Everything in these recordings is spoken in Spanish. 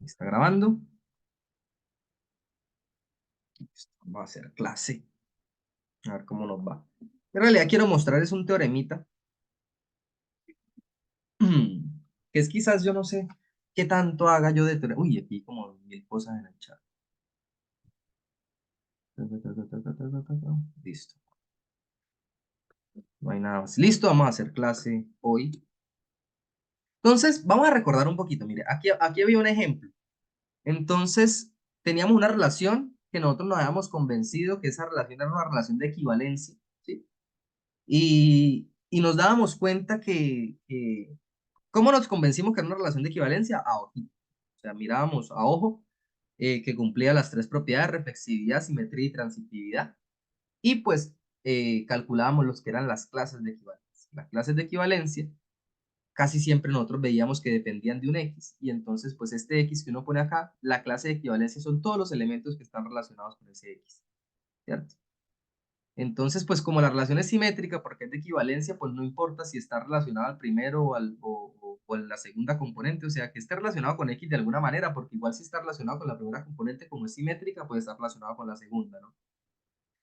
Está grabando. Listo, vamos a hacer clase. A ver cómo nos va. En realidad quiero mostrar es un teoremita. Que es quizás yo no sé qué tanto haga yo de teorema. Uy, aquí hay como 1000 cosas en el chat. Listo. No hay nada más. Listo, vamos a hacer clase hoy. Entonces, vamos a recordar un poquito. Mire, aquí había un ejemplo. Entonces, teníamos una relación que nosotros nos habíamos convencido que esa relación era una relación de equivalencia, ¿sí? Y nos dábamos cuenta ¿cómo nos convencimos que era una relación de equivalencia? A ojito. O sea, mirábamos a ojo que cumplía las tres propiedades: reflexividad, simetría y transitividad. Y pues calculábamos los que eran las clases de equivalencia. Las clases de equivalencia casi siempre nosotros veíamos que dependían de un X. Y entonces, pues este X que uno pone acá, la clase de equivalencia son todos los elementos que están relacionados con ese X. ¿Cierto? Entonces, pues como la relación es simétrica porque es de equivalencia, pues no importa si está relacionado al primero o en la segunda componente, o sea, que esté relacionado con X de alguna manera, porque igual si está relacionado con la primera componente como es simétrica, puede estar relacionado con la segunda, ¿no?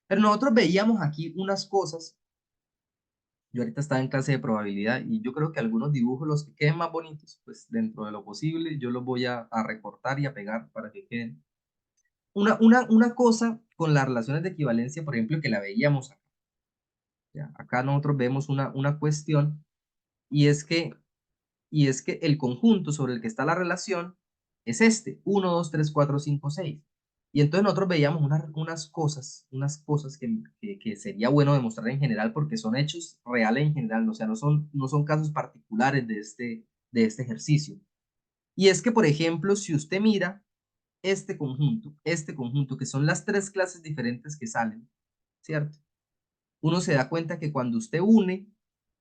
Pero nosotros veíamos aquí unas cosas. Yo ahorita estaba en clase de probabilidad y yo creo que algunos dibujos, los que queden más bonitos, pues dentro de lo posible, yo los voy a recortar y a pegar para que queden. Una cosa con las relaciones de equivalencia, por ejemplo, que la veíamos acá. ¿Ya? Acá nosotros vemos una cuestión y es que, y es que el conjunto sobre el que está la relación es este: 1, 2, 3, 4, 5, 6. Y entonces nosotros veíamos unas cosas que sería bueno demostrar en general porque son hechos reales en general, o sea, no son casos particulares de este ejercicio. Y es que, por ejemplo, si usted mira este conjunto, que son las tres clases diferentes que salen, ¿cierto? Uno se da cuenta que cuando usted une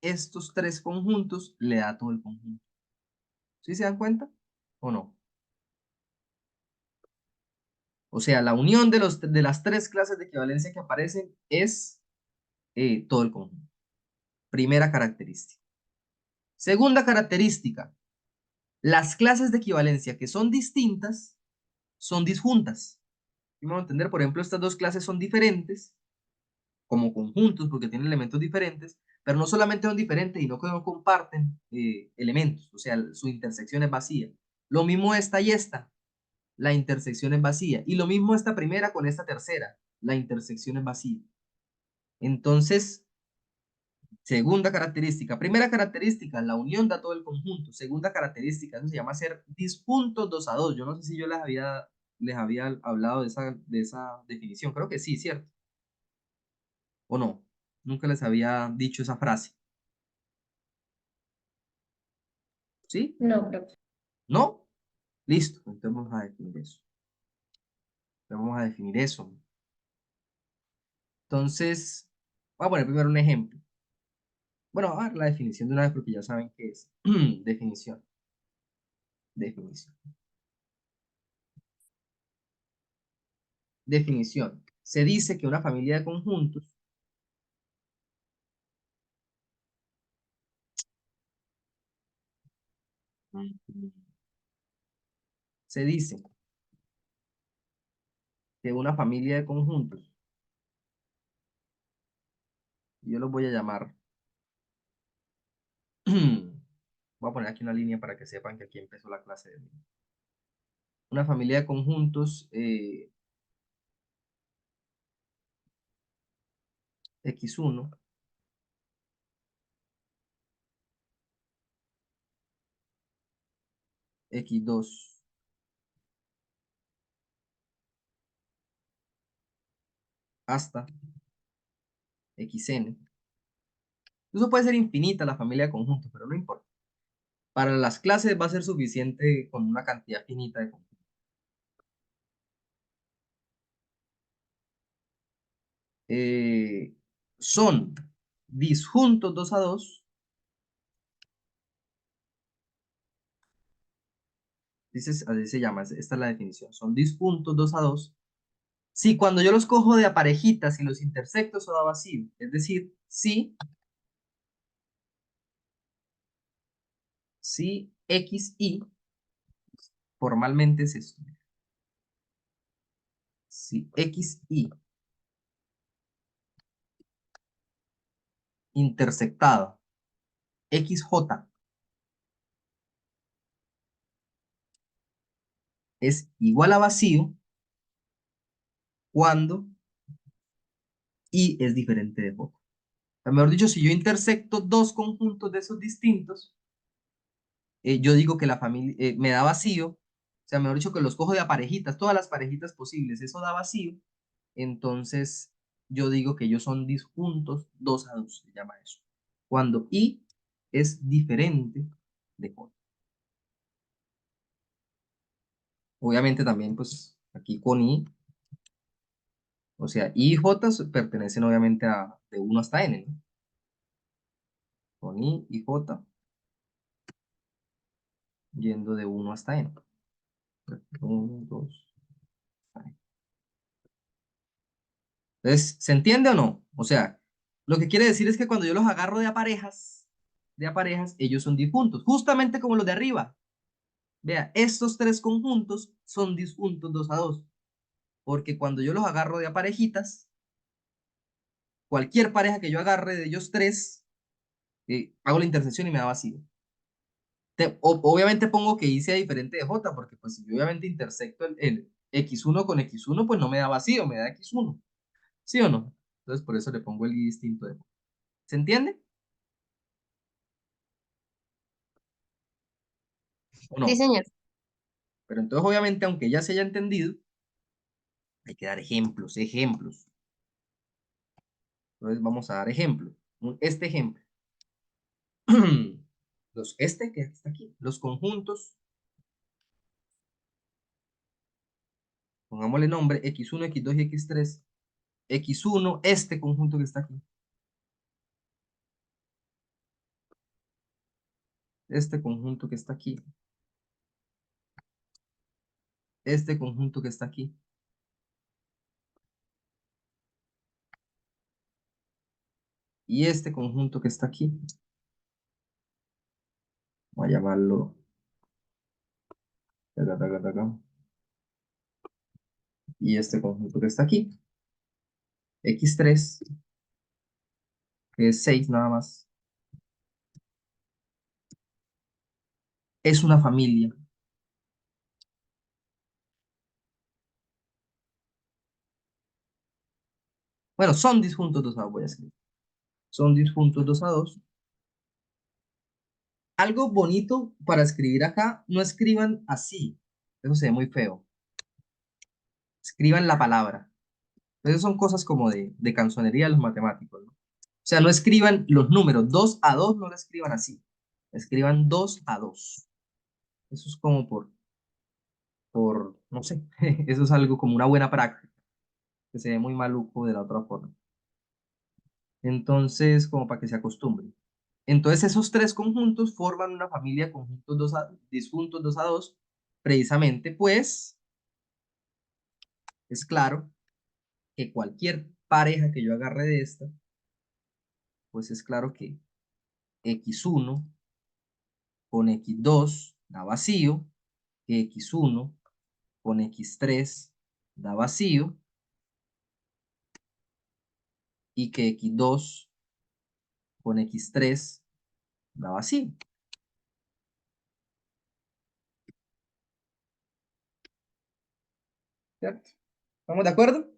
estos tres conjuntos, le da todo el conjunto. ¿Sí se dan cuenta o no? O sea, la unión de las tres clases de equivalencia que aparecen es todo el conjunto. Primera característica. Segunda característica: las clases de equivalencia que son distintas son disjuntas. Vamos a entender, por ejemplo, estas dos clases son diferentes como conjuntos porque tienen elementos diferentes, pero no solamente son diferentes, sino que no comparten elementos, o sea, su intersección es vacía. Lo mismo esta y esta, la intersección es vacía. Y lo mismo esta primera con esta tercera, la intersección es vacía. Entonces, segunda característica. Primera característica, la unión da todo el conjunto. Segunda característica, eso se llama ser disjuntos 2 a 2. Yo no sé si yo les había hablado de esa definición. Creo que sí, ¿cierto? ¿O no? Nunca les había dicho esa frase. ¿Sí? No, profe. ¿No? Listo. Entonces vamos a definir eso. Entonces, voy a poner primero un ejemplo. Bueno, a ver la definición de una vez porque ya saben qué es. Definición. Definición. Definición. Se dice que una familia de conjuntos se dice que una familia de conjuntos, yo los voy a llamar, voy a poner aquí una línea para que sepan que aquí empezó la clase de una familia de conjuntos X1, X2, hasta Xn. Eso puede ser infinita la familia de conjuntos, pero no importa. Para las clases va a ser suficiente con una cantidad finita de conjuntos. Son disjuntos 2 a 2. Así se llama, esta es la definición. Son disjuntos 2 a 2. Si cuando yo los cojo de a parejitas y los intersecto, eso da vacío. Es decir, si X, Y, formalmente es esto. Si XY intersectado XJ es igual a vacío cuando Y es diferente de J. O sea, mejor dicho, si yo intersecto dos conjuntos de esos distintos, yo digo que la familia me da vacío, o sea, mejor dicho, que los cojo de a parejitas, todas las parejitas posibles, eso da vacío, entonces yo digo que ellos son disjuntos 2 a 2, se llama eso. Cuando Y es diferente de J. Obviamente también, pues, aquí con Y, o sea, Y y J pertenecen obviamente a de 1 hasta N, ¿no? Con Y y J yendo de 1 hasta N. 1, 2. Entonces, ¿se entiende o no? O sea, lo que quiere decir es que cuando yo los agarro de a parejas, ellos son disjuntos, justamente como los de arriba. Vea, estos tres conjuntos son disjuntos 2 a 2, porque cuando yo los agarro de a parejitas, cualquier pareja que yo agarre de ellos tres, hago la intersección y me da vacío. Obviamente pongo que Y sea diferente de J, porque pues si yo obviamente intersecto el X1 con X1, pues no me da vacío, me da X1. ¿Sí o no? Entonces por eso le pongo el I distinto de J. ¿Se entiende o Sí, no? señor. Pero entonces, obviamente, aunque ya se haya entendido, hay que dar ejemplos, ejemplos. Entonces, vamos a dar ejemplos. Este ejemplo. Este que está aquí, los conjuntos, pongámosle nombre, X1, X2 y X3. X1, este conjunto que está aquí. Este conjunto que está aquí. Este conjunto que está aquí. Y este conjunto que está aquí. Voy a llamarlo. Taca, taca, taca. Y este conjunto que está aquí. X3, que es 6 nada más. Es una familia. Bueno, son disjuntos 2 a 2, voy a escribir. Son disjuntos 2 a 2. Algo bonito para escribir acá, no escriban así. Eso se ve muy feo. Escriban la palabra. Esas son cosas como de canzonería de los matemáticos, ¿no? O sea, no escriban los números 2 a 2, no lo escriban así. Escriban 2 a 2. Eso es como no sé, eso es algo como una buena práctica, que se ve muy maluco de la otra forma. Entonces, como para que se acostumbren. Entonces, esos tres conjuntos forman una familia conjuntos disjuntos 2 a 2, precisamente, pues, es claro que cualquier pareja que yo agarre de esta, pues es claro que X1 con X2 da vacío, que X1 con X3 da vacío y que X2 con X3 da vacío. ¿Cierto? ¿Estamos de acuerdo?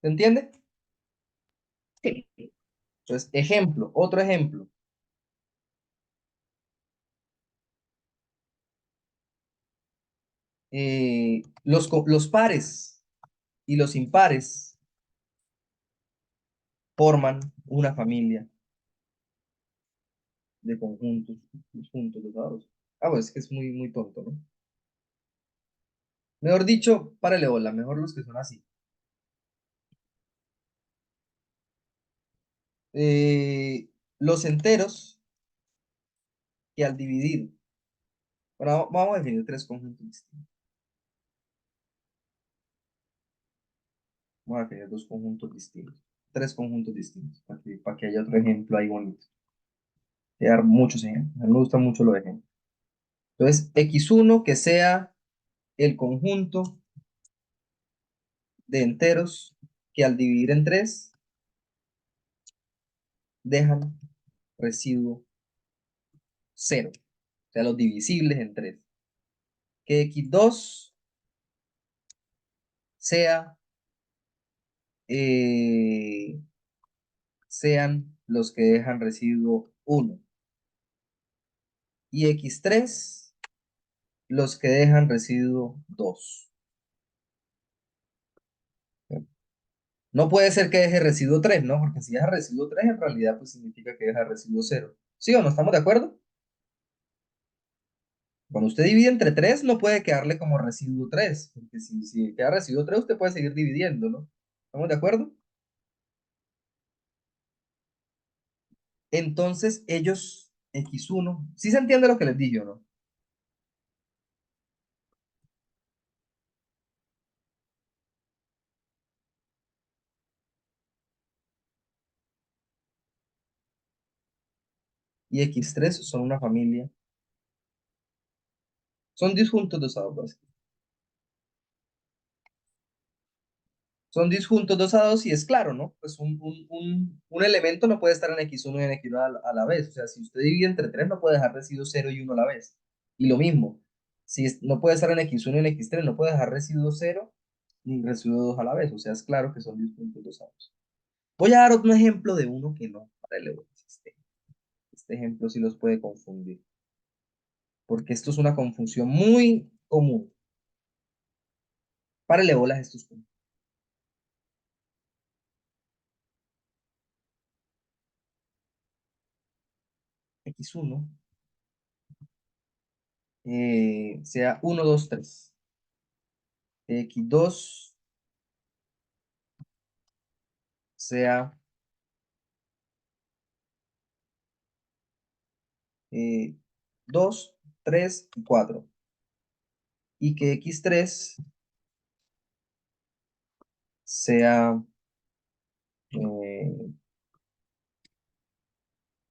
¿Se entiende? Sí. Entonces, ejemplo, otro ejemplo. Los pares y los impares forman una familia de conjuntos juntos los dados. Ah, pues es que es muy, muy tonto, ¿no? Mejor dicho, párale bola, mejor los que son así. Los enteros que al dividir, bueno, vamos a definir tres conjuntos distintos. Vamos a definir dos conjuntos distintos. Tres conjuntos distintos, para que haya otro ejemplo ahí bonito. Voy a dar muchos ejemplos. A mí me gustan mucho los ejemplos. Entonces, x1 que sea el conjunto de enteros que al dividir en 3 dejan residuo 0. O sea, los divisibles en 3. Que x2 sea, sean los que dejan residuo 1. Y x3 los que dejan residuo 2. No puede ser que deje residuo 3, ¿no? Porque si deja residuo 3, en realidad pues significa que deja residuo 0. ¿Sí o no? ¿Estamos de acuerdo? Cuando usted divide entre 3, no puede quedarle como residuo 3, porque si queda residuo 3, usted puede seguir dividiendo, ¿no? ¿Estamos de acuerdo? Entonces ellos, x1, ¿sí se entiende lo que les dije o no? Y x3 son una familia, son disjuntos dosados básicos. Son disjuntos dosados y es claro, ¿no? Pues un elemento no puede estar en x1 y en x2 a la vez. O sea, si usted divide entre 3, no puede dejar residuo 0 y 1 a la vez. Y lo mismo, si no puede estar en x1 y en x3, no puede dejar residuo 0 ni residuo 2 a la vez. O sea, es claro que son disjuntos dosados. Voy a dar otro ejemplo de uno que no. Este ejemplo sí los puede confundir. Porque esto es una confusión muy común. Párele bolas a estos puntos. X1 sea 1, 2, 3. X2 sea 2, 3 y 4. Y que x3 sea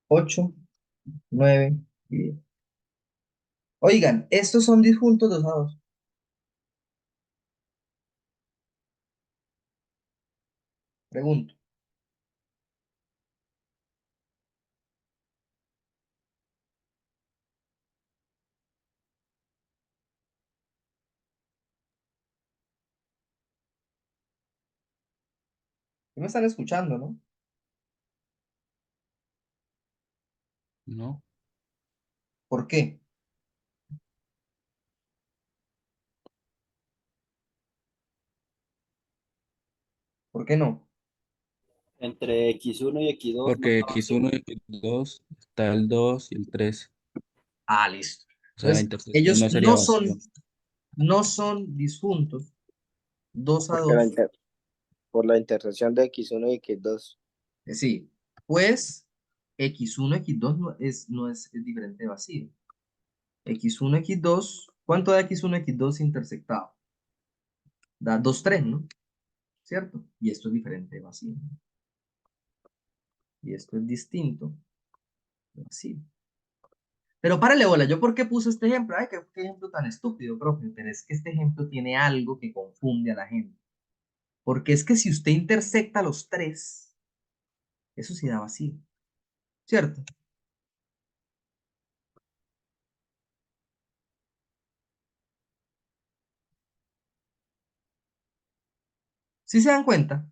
8, 9 y 10. Oigan, estos son disjuntos dosados. Pregunto. ¿Sí me están escuchando, no? No, ¿Por qué? ¿Por qué no? Entre X1 y X2 no porque está X1 vacío. y X2 está el 2 y el 3. Ah, listo. O sea, la Entonces, intersección ellos no sería vacío. no son disjuntos 2 a Porque 2. por la intersección de X1 y X2. Sí, pues x1 x2 no es diferente de vacío. X1 x2, ¿cuánto da x1 x2 intersectado? Da 2 3, ¿no? ¿Cierto? Y esto es diferente de vacío. Y esto es distinto de vacío. Pero párale bola, ¿yo por qué puse este ejemplo? Ay, qué ejemplo tan estúpido, profe. Pero es que este ejemplo tiene algo que confunde a la gente. Porque es que si usted intersecta los tres, eso sí da vacío, ¿cierto? ¿Sí se dan cuenta?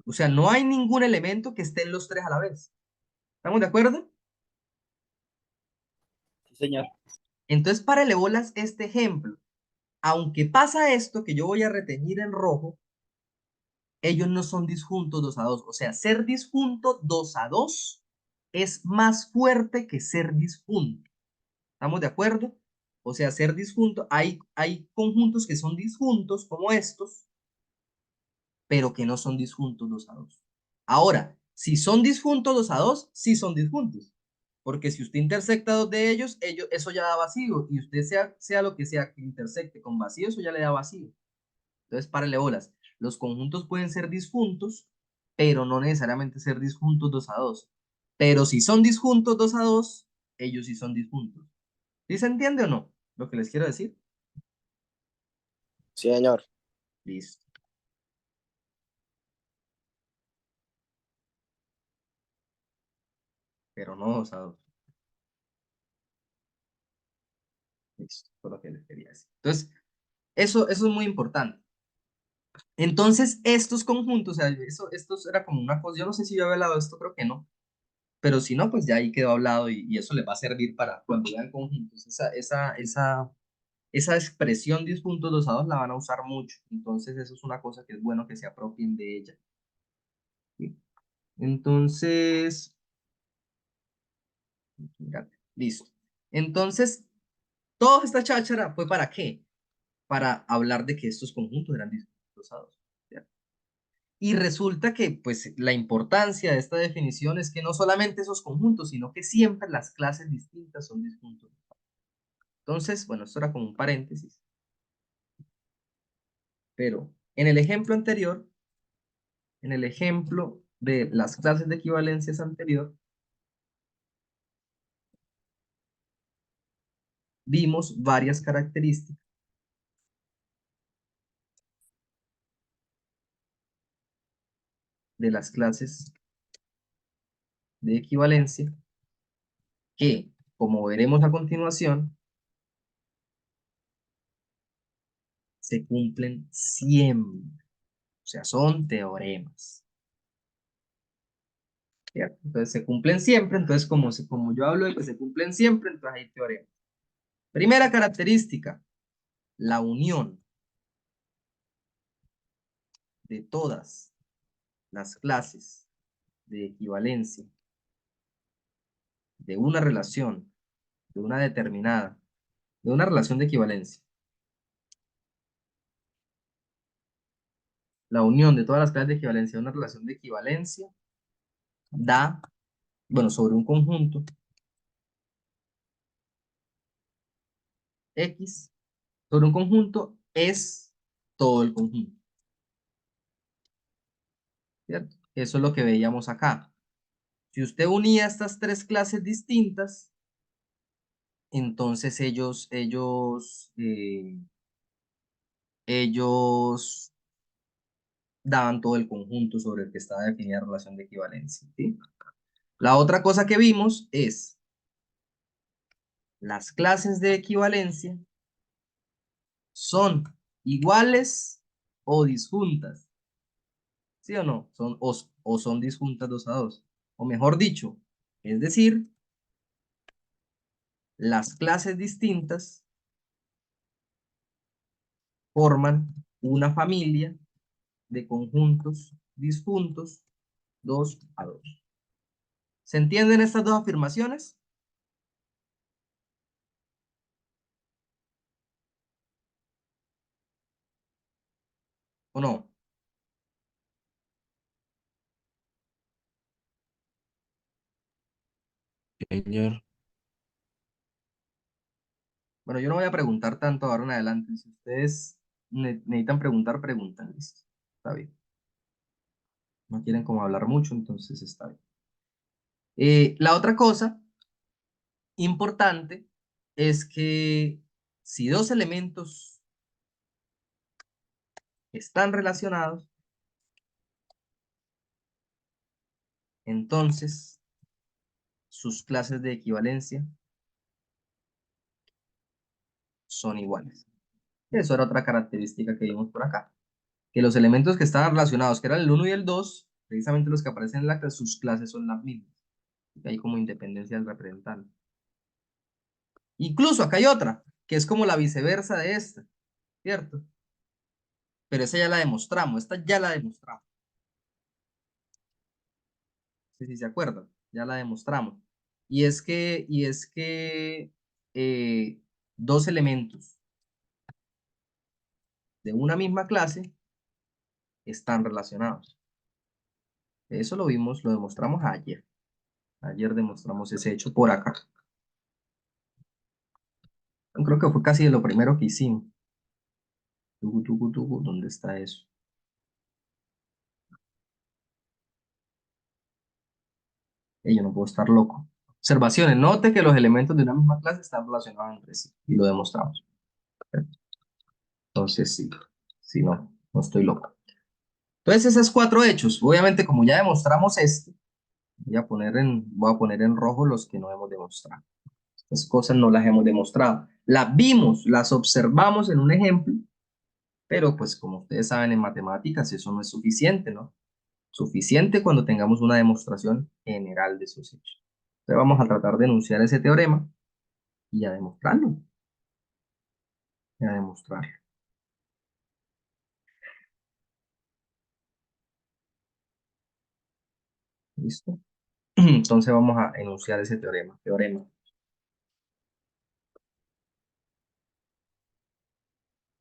O sea, no hay ningún elemento que esté en los tres a la vez. ¿Estamos de acuerdo? Sí, señor. Entonces, párale bolas este ejemplo. Aunque pasa esto que yo voy a reteñir en rojo, ellos no son disjuntos 2 a 2. O sea, ser disjunto 2 a 2 es más fuerte que ser disjunto. ¿Estamos de acuerdo? O sea, ser disjunto, hay conjuntos que son disjuntos como estos, pero que no son disjuntos 2 a 2. Ahora, si son disjuntos 2 a 2, sí son disjuntos. Porque si usted intersecta dos de ellos, eso ya da vacío. Y usted sea lo que sea que intersecte con vacío, eso ya le da vacío. Entonces, párale bolas. Los conjuntos pueden ser disjuntos, pero no necesariamente ser disjuntos 2 a 2. Pero si son disjuntos 2 a 2, ellos sí son disjuntos. ¿Sí se entiende o no lo que les quiero decir? Sí, señor. Listo. Pero no 2 a 2. Listo, eso es lo que les quería decir. Entonces, eso es muy importante. Entonces, estos conjuntos, o sea, esto era como una cosa, yo no sé si yo había hablado de esto, creo que no, pero si no, pues ya ahí quedó hablado y eso les va a servir para cuando vean conjuntos. Esa expresión disjuntos dosados la van a usar mucho, entonces eso es una cosa que es bueno que se apropien de ella. ¿Sí? Entonces, fíjate, listo. Entonces, toda esta cháchara fue ¿para qué? Para hablar de que estos conjuntos eran disjuntos dosados. ¿Cierto? Y resulta que, pues, la importancia de esta definición es que no solamente esos conjuntos, sino que siempre las clases distintas son disjuntos. Entonces, bueno, esto era como un paréntesis. Pero en el ejemplo anterior, en el ejemplo de las clases de equivalencias anterior, vimos varias características de las clases de equivalencia que, como veremos a continuación, se cumplen siempre. O sea, son teoremas. ¿Cierto? Entonces se cumplen siempre, entonces como yo hablo de que se cumplen siempre, entonces hay teoremas. Primera característica, la unión de todas las clases de equivalencia de una relación, de una determinada, de una relación de equivalencia. La unión de todas las clases de equivalencia de una relación de equivalencia da, bueno, sobre un conjunto X, sobre un conjunto es todo el conjunto. ¿Cierto? Eso es lo que veíamos acá. Si usted unía estas tres clases distintas, entonces ellos daban todo el conjunto sobre el que estaba definida la relación de equivalencia. ¿Sí? La otra cosa que vimos es las clases de equivalencia son iguales o disjuntas. ¿Sí o no? O son disjuntas 2 a 2. O mejor dicho, es decir, las clases distintas forman una familia de conjuntos disjuntos 2 a 2. ¿Se entienden estas dos afirmaciones? ¿O no? Señor. Bueno, yo no voy a preguntar tanto ahora en adelante. Si ustedes necesitan preguntar, preguntan. Listo. Está bien. No quieren como hablar mucho, entonces está bien. La otra cosa importante es que si dos elementos están relacionados, entonces sus clases de equivalencia son iguales. Eso era otra característica que vimos por acá. Que los elementos que estaban relacionados, que eran el 1 y el 2, precisamente los que aparecen en la clase, sus clases son las mismas. Hay como independencia del representante. Incluso acá hay otra, que es como la viceversa de esta, ¿cierto? Pero esa ya la demostramos, esta ya la demostramos. Si se acuerdan, ya la demostramos. Y es que eh, dos elementos de una misma clase están relacionados. Eso lo vimos, lo demostramos ayer. Ayer demostramos ese hecho por acá. Yo creo que fue casi de lo primero que hicimos. Tucu, tucu, tucu, ¿dónde está eso? Yo no puedo estar loco. Observaciones. Note que los elementos de una misma clase están relacionados entre sí. Y lo demostramos. Entonces, sí. Sí, no estoy loco. Entonces, esos cuatro hechos. Obviamente, como ya demostramos este, voy a poner en rojo los que no hemos demostrado. Estas cosas no las hemos demostrado. Las vimos, las observamos en un ejemplo, pero pues como ustedes saben en matemáticas eso no es suficiente, ¿no? Suficiente cuando tengamos una demostración general de esos hechos. Entonces vamos a tratar de enunciar ese teorema y a demostrarlo. Y a demostrarlo. ¿Listo? Entonces vamos a enunciar ese teorema. Teorema.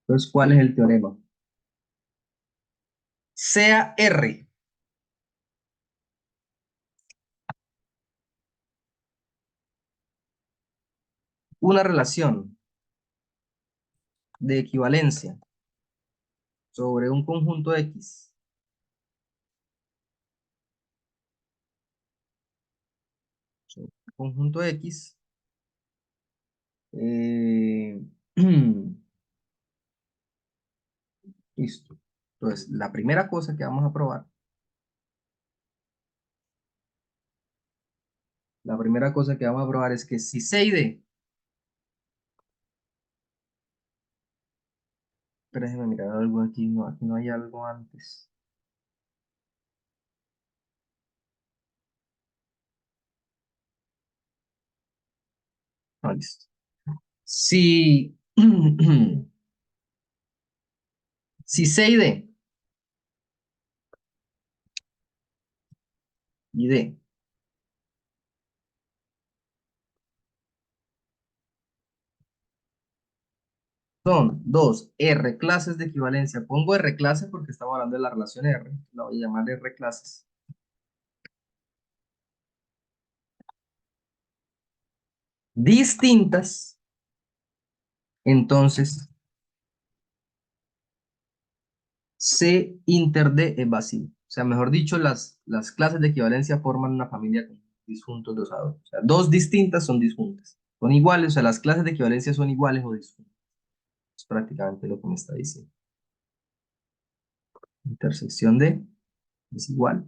Entonces, ¿cuál es el teorema? Sea R una relación de equivalencia sobre un conjunto X sobre un conjunto X, eh, listo. Entonces, la primera cosa que vamos a probar, es que si C y D, pero déjeme mirar algo aquí no hay algo antes. Ah, listo. Si, si C y D son dos R clases de equivalencia, pongo R clase porque estamos hablando de la relación R, la voy a llamar R clases, distintas, entonces C inter D es vacío. O sea, mejor dicho, las clases de equivalencia forman una familia con disjuntos dos a dos. O sea, dos distintas son disjuntas. Son iguales, o sea, las clases de equivalencia son iguales o disjuntas. Es prácticamente lo que me está diciendo. Intersección de es igual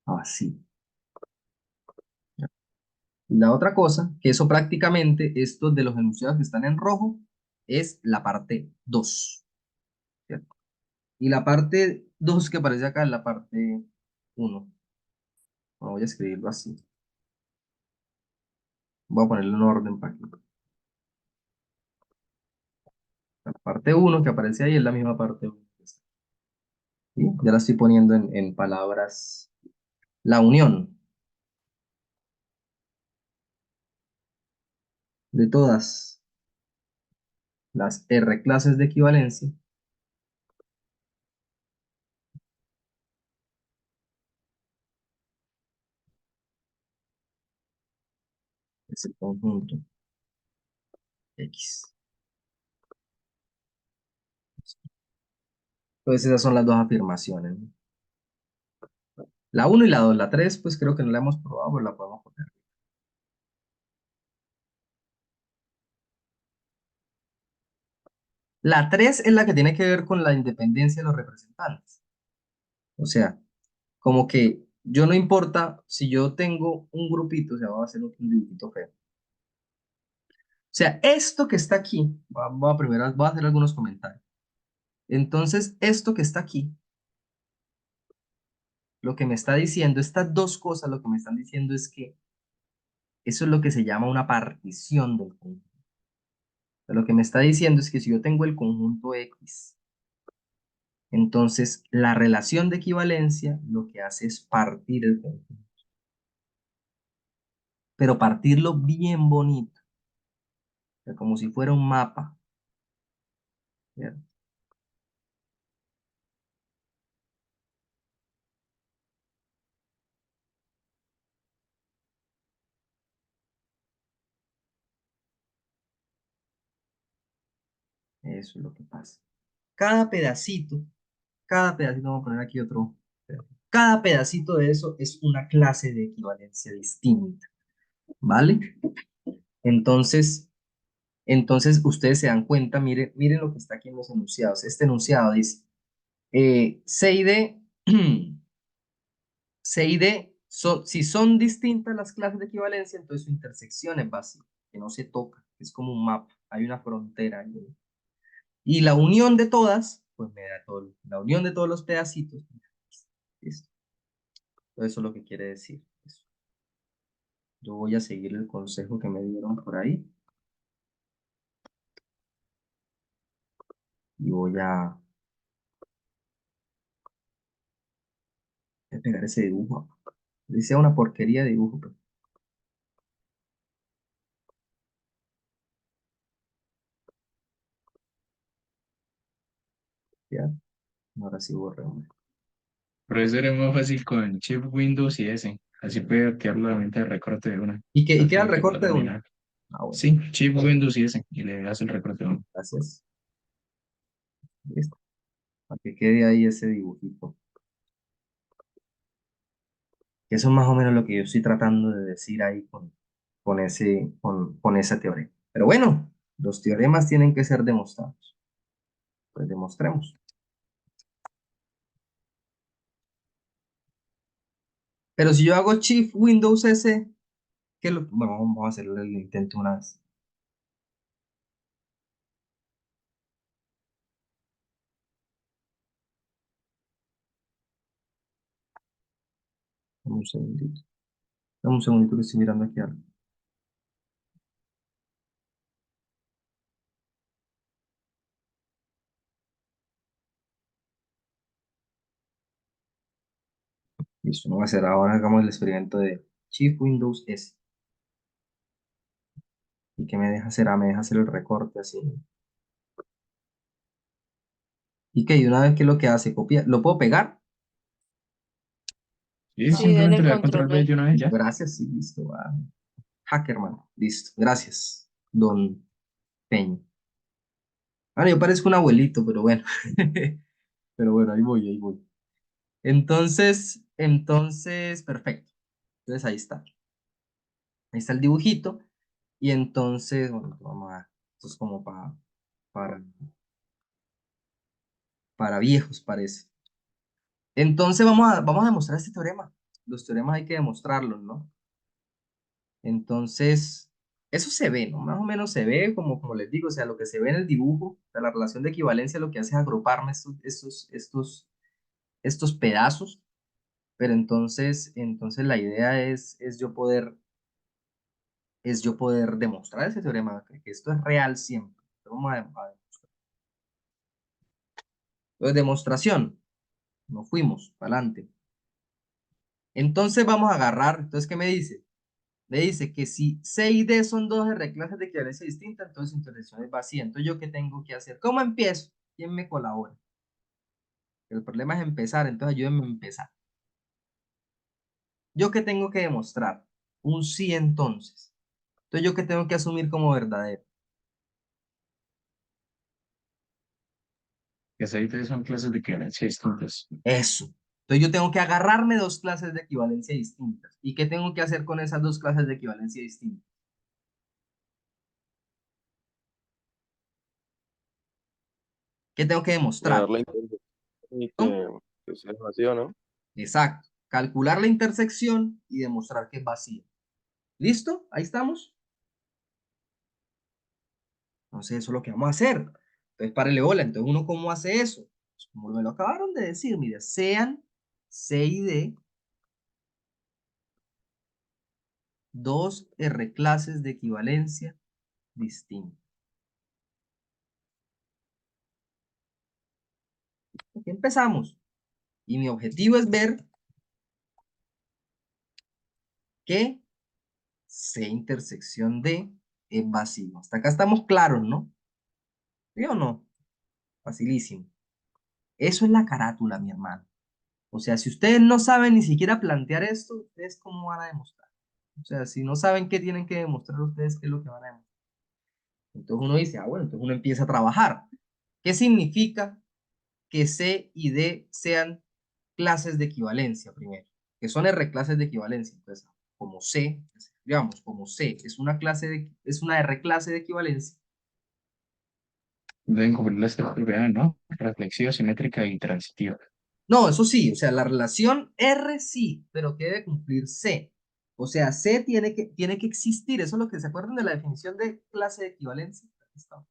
a vacío. Y la otra cosa, que eso prácticamente, estos de los enunciados que están en rojo, es la parte 2, ¿cierto? Y la parte 2 que aparece acá es la parte 1. Voy a escribirlo así. Voy a ponerlo en orden para que la parte uno que aparece ahí es la misma parte 1. ¿Sí? Ya la estoy poniendo en palabras. La unión de todas las R clases de equivalencia es el conjunto X. Entonces esas son las dos afirmaciones, ¿no? La uno y la 2, la 3 pues creo que no la hemos probado, pero la podemos poner. La 3 es la que tiene que ver con la independencia de los representantes. O sea, como que yo no importa si yo tengo un grupito, o sea, voy a hacer un dibujito feo. O sea, esto que está aquí, voy a hacer algunos comentarios. Entonces, esto que está aquí, lo que me está diciendo, estas dos cosas, lo que me están diciendo es que eso es lo que se llama una partición del conjunto. O sea, lo que me está diciendo es que si yo tengo el conjunto X, entonces la relación de equivalencia lo que hace es partir el conjunto. Pero partirlo bien bonito, o sea, como si fuera un mapa, ¿cierto? Eso es lo que pasa. Cada pedacito, vamos a poner aquí otro. Cada pedacito de eso es una clase de equivalencia distinta, ¿vale? Entonces, ustedes se dan cuenta, miren lo que está aquí en los enunciados. Este enunciado dice, C y D, C y D, si son distintas las clases de equivalencia, entonces su intersección es vacía, que no se toca, es como un mapa, hay una frontera ahí. Y la unión de todas, pues me da todo, la unión de todos los pedacitos, listo. Todo eso es lo que quiere decir eso. Yo voy a seguir el consejo que me dieron por ahí. Y voy a pegar ese dibujo. Dice una porquería de dibujo, pero ya, ahora sí borré, hombre. Profesor, es más fácil con Shift Windows y S. Así puede activar la herramienta de recorte de una. ¿Y No queda el tiene que recorte guardar de ni uno? nada. Ah, bueno, Sí, Shift Windows y S. Y le hace el recorte de una. gracias. Listo. Para que quede ahí ese dibujito. Que eso es más o menos lo que yo estoy tratando de decir ahí con esa teoría. Pero bueno, los teoremas tienen que ser demostrados. Pues demostremos. Pero si yo hago Shift Windows S, bueno, vamos a hacer el intento una vez. Dame un segundito. Dame un segundito que estoy mirando aquí algo. Listo, no va a hacer. Ahora hagamos el experimento de Shift Windows S. ¿Y qué me deja hacer? Me deja hacer el recorte así. Y que una vez que lo que hace, copia, ¿lo puedo pegar? Sí, Sí, simplemente dele le da control control V B. de una vez ya. Gracias, sí, listo. Hackerman, listo. Gracias, don Peña. Bueno, yo parezco un abuelito, pero bueno. Pero bueno, ahí voy, ahí voy. Perfecto. Entonces ahí está. Ahí está el dibujito. Y entonces, bueno, vamos a, esto es como para, para viejos, parece. Entonces vamos a demostrar este teorema. Los teoremas hay que demostrarlos, ¿no? Entonces, eso se ve, ¿no? Más o menos se ve, como les digo, o sea, lo que se ve en el dibujo, o sea, la relación de equivalencia lo que hace es agruparme estos pedazos, pero entonces la idea es yo poder demostrar ese teorema, que esto es real siempre. Vamos a demostrar. Entonces, demostración, nos fuimos, para adelante. Entonces vamos a agarrar, entonces, ¿qué me dice? Me dice que si C y D son dos R clases de equivalencia distintas, entonces su intersección es vacía. Entonces, ¿yo qué tengo que hacer? ¿Cómo empiezo? ¿Quién me colabora? El problema es empezar, entonces ayúdenme a empezar. ¿Yo qué tengo que demostrar? Un sí entonces. Entonces, ¿yo qué tengo que asumir como verdadero? Que seis son clases de equivalencia distintas. Eso. Entonces, yo tengo que agarrarme dos clases de equivalencia distintas. ¿Y qué tengo que hacer con esas dos clases de equivalencia distintas? ¿Qué tengo que Mirar demostrar? la intersección y ¿No? que sea vacío, ¿no? Exacto. Calcular la intersección y demostrar que es vacía. ¿Listo? Ahí estamos. Entonces, eso es lo que vamos a hacer. Entonces, párele bola. Entonces, ¿uno cómo hace eso? Pues, como me lo acabaron de decir, mira, sean C y D dos R clases de equivalencia distintas. Aquí empezamos. Y mi objetivo es ver que C intersección D es vacío. Hasta acá estamos claros, ¿no? ¿Sí o no? Facilísimo. Eso es la carátula, mi hermano. O sea, si ustedes no saben ni siquiera plantear esto, ¿ustedes cómo van a demostrar? O sea, si no saben qué tienen que demostrar ustedes, ¿qué es lo que van a demostrar? Entonces uno dice, bueno, entonces uno empieza a trabajar. ¿Qué significa que C y D sean clases de equivalencia primero, que son R clases de equivalencia. Entonces, como C, digamos, como C es una R clase de equivalencia. Deben cumplir las tres propiedades, ¿no? Reflexiva, simétrica y transitiva. No, eso sí, o sea, la relación R sí, pero que debe cumplir C. O sea, C tiene que existir. Eso es lo que se acuerdan de la definición de clase de equivalencia. Aquí está.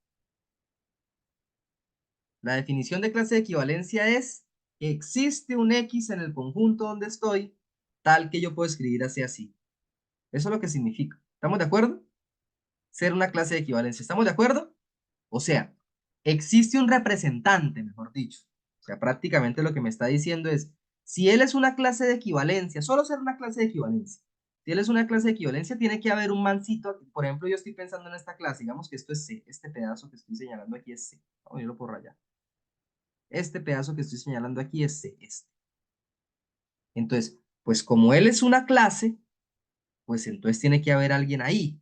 La definición de clase de equivalencia es que existe un X en el conjunto donde estoy, tal que yo puedo escribir así. Eso es lo que significa. ¿Estamos de acuerdo? Ser una clase de equivalencia. ¿Estamos de acuerdo? O sea, existe un representante, mejor dicho. O sea, prácticamente lo que me está diciendo es, si él es una clase de equivalencia, solo ser una clase de equivalencia. Si él es una clase de equivalencia, tiene que haber un mancito aquí. Por ejemplo, yo estoy pensando en esta clase, digamos que esto es C, este pedazo que estoy señalando aquí es C. Vamos a irlo por rayar. Este pedazo que estoy señalando aquí es C, este. Entonces, pues como él es una clase, pues entonces tiene que haber alguien ahí,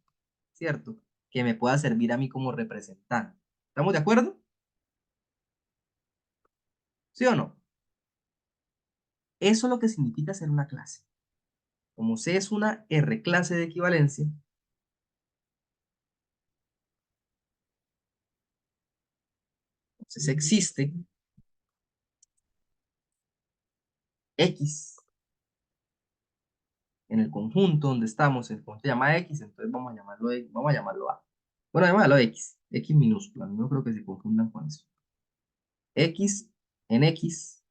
¿cierto? Que me pueda servir a mí como representante. ¿Estamos de acuerdo? ¿Sí o no? Eso es lo que significa ser una clase. Como C es una R clase de equivalencia, entonces existe X en el conjunto donde estamos, el conjunto se llama X, entonces vamos a llamarlo A. Bueno, llamarlo X, X minúscula, no creo que se confundan con eso. X en X,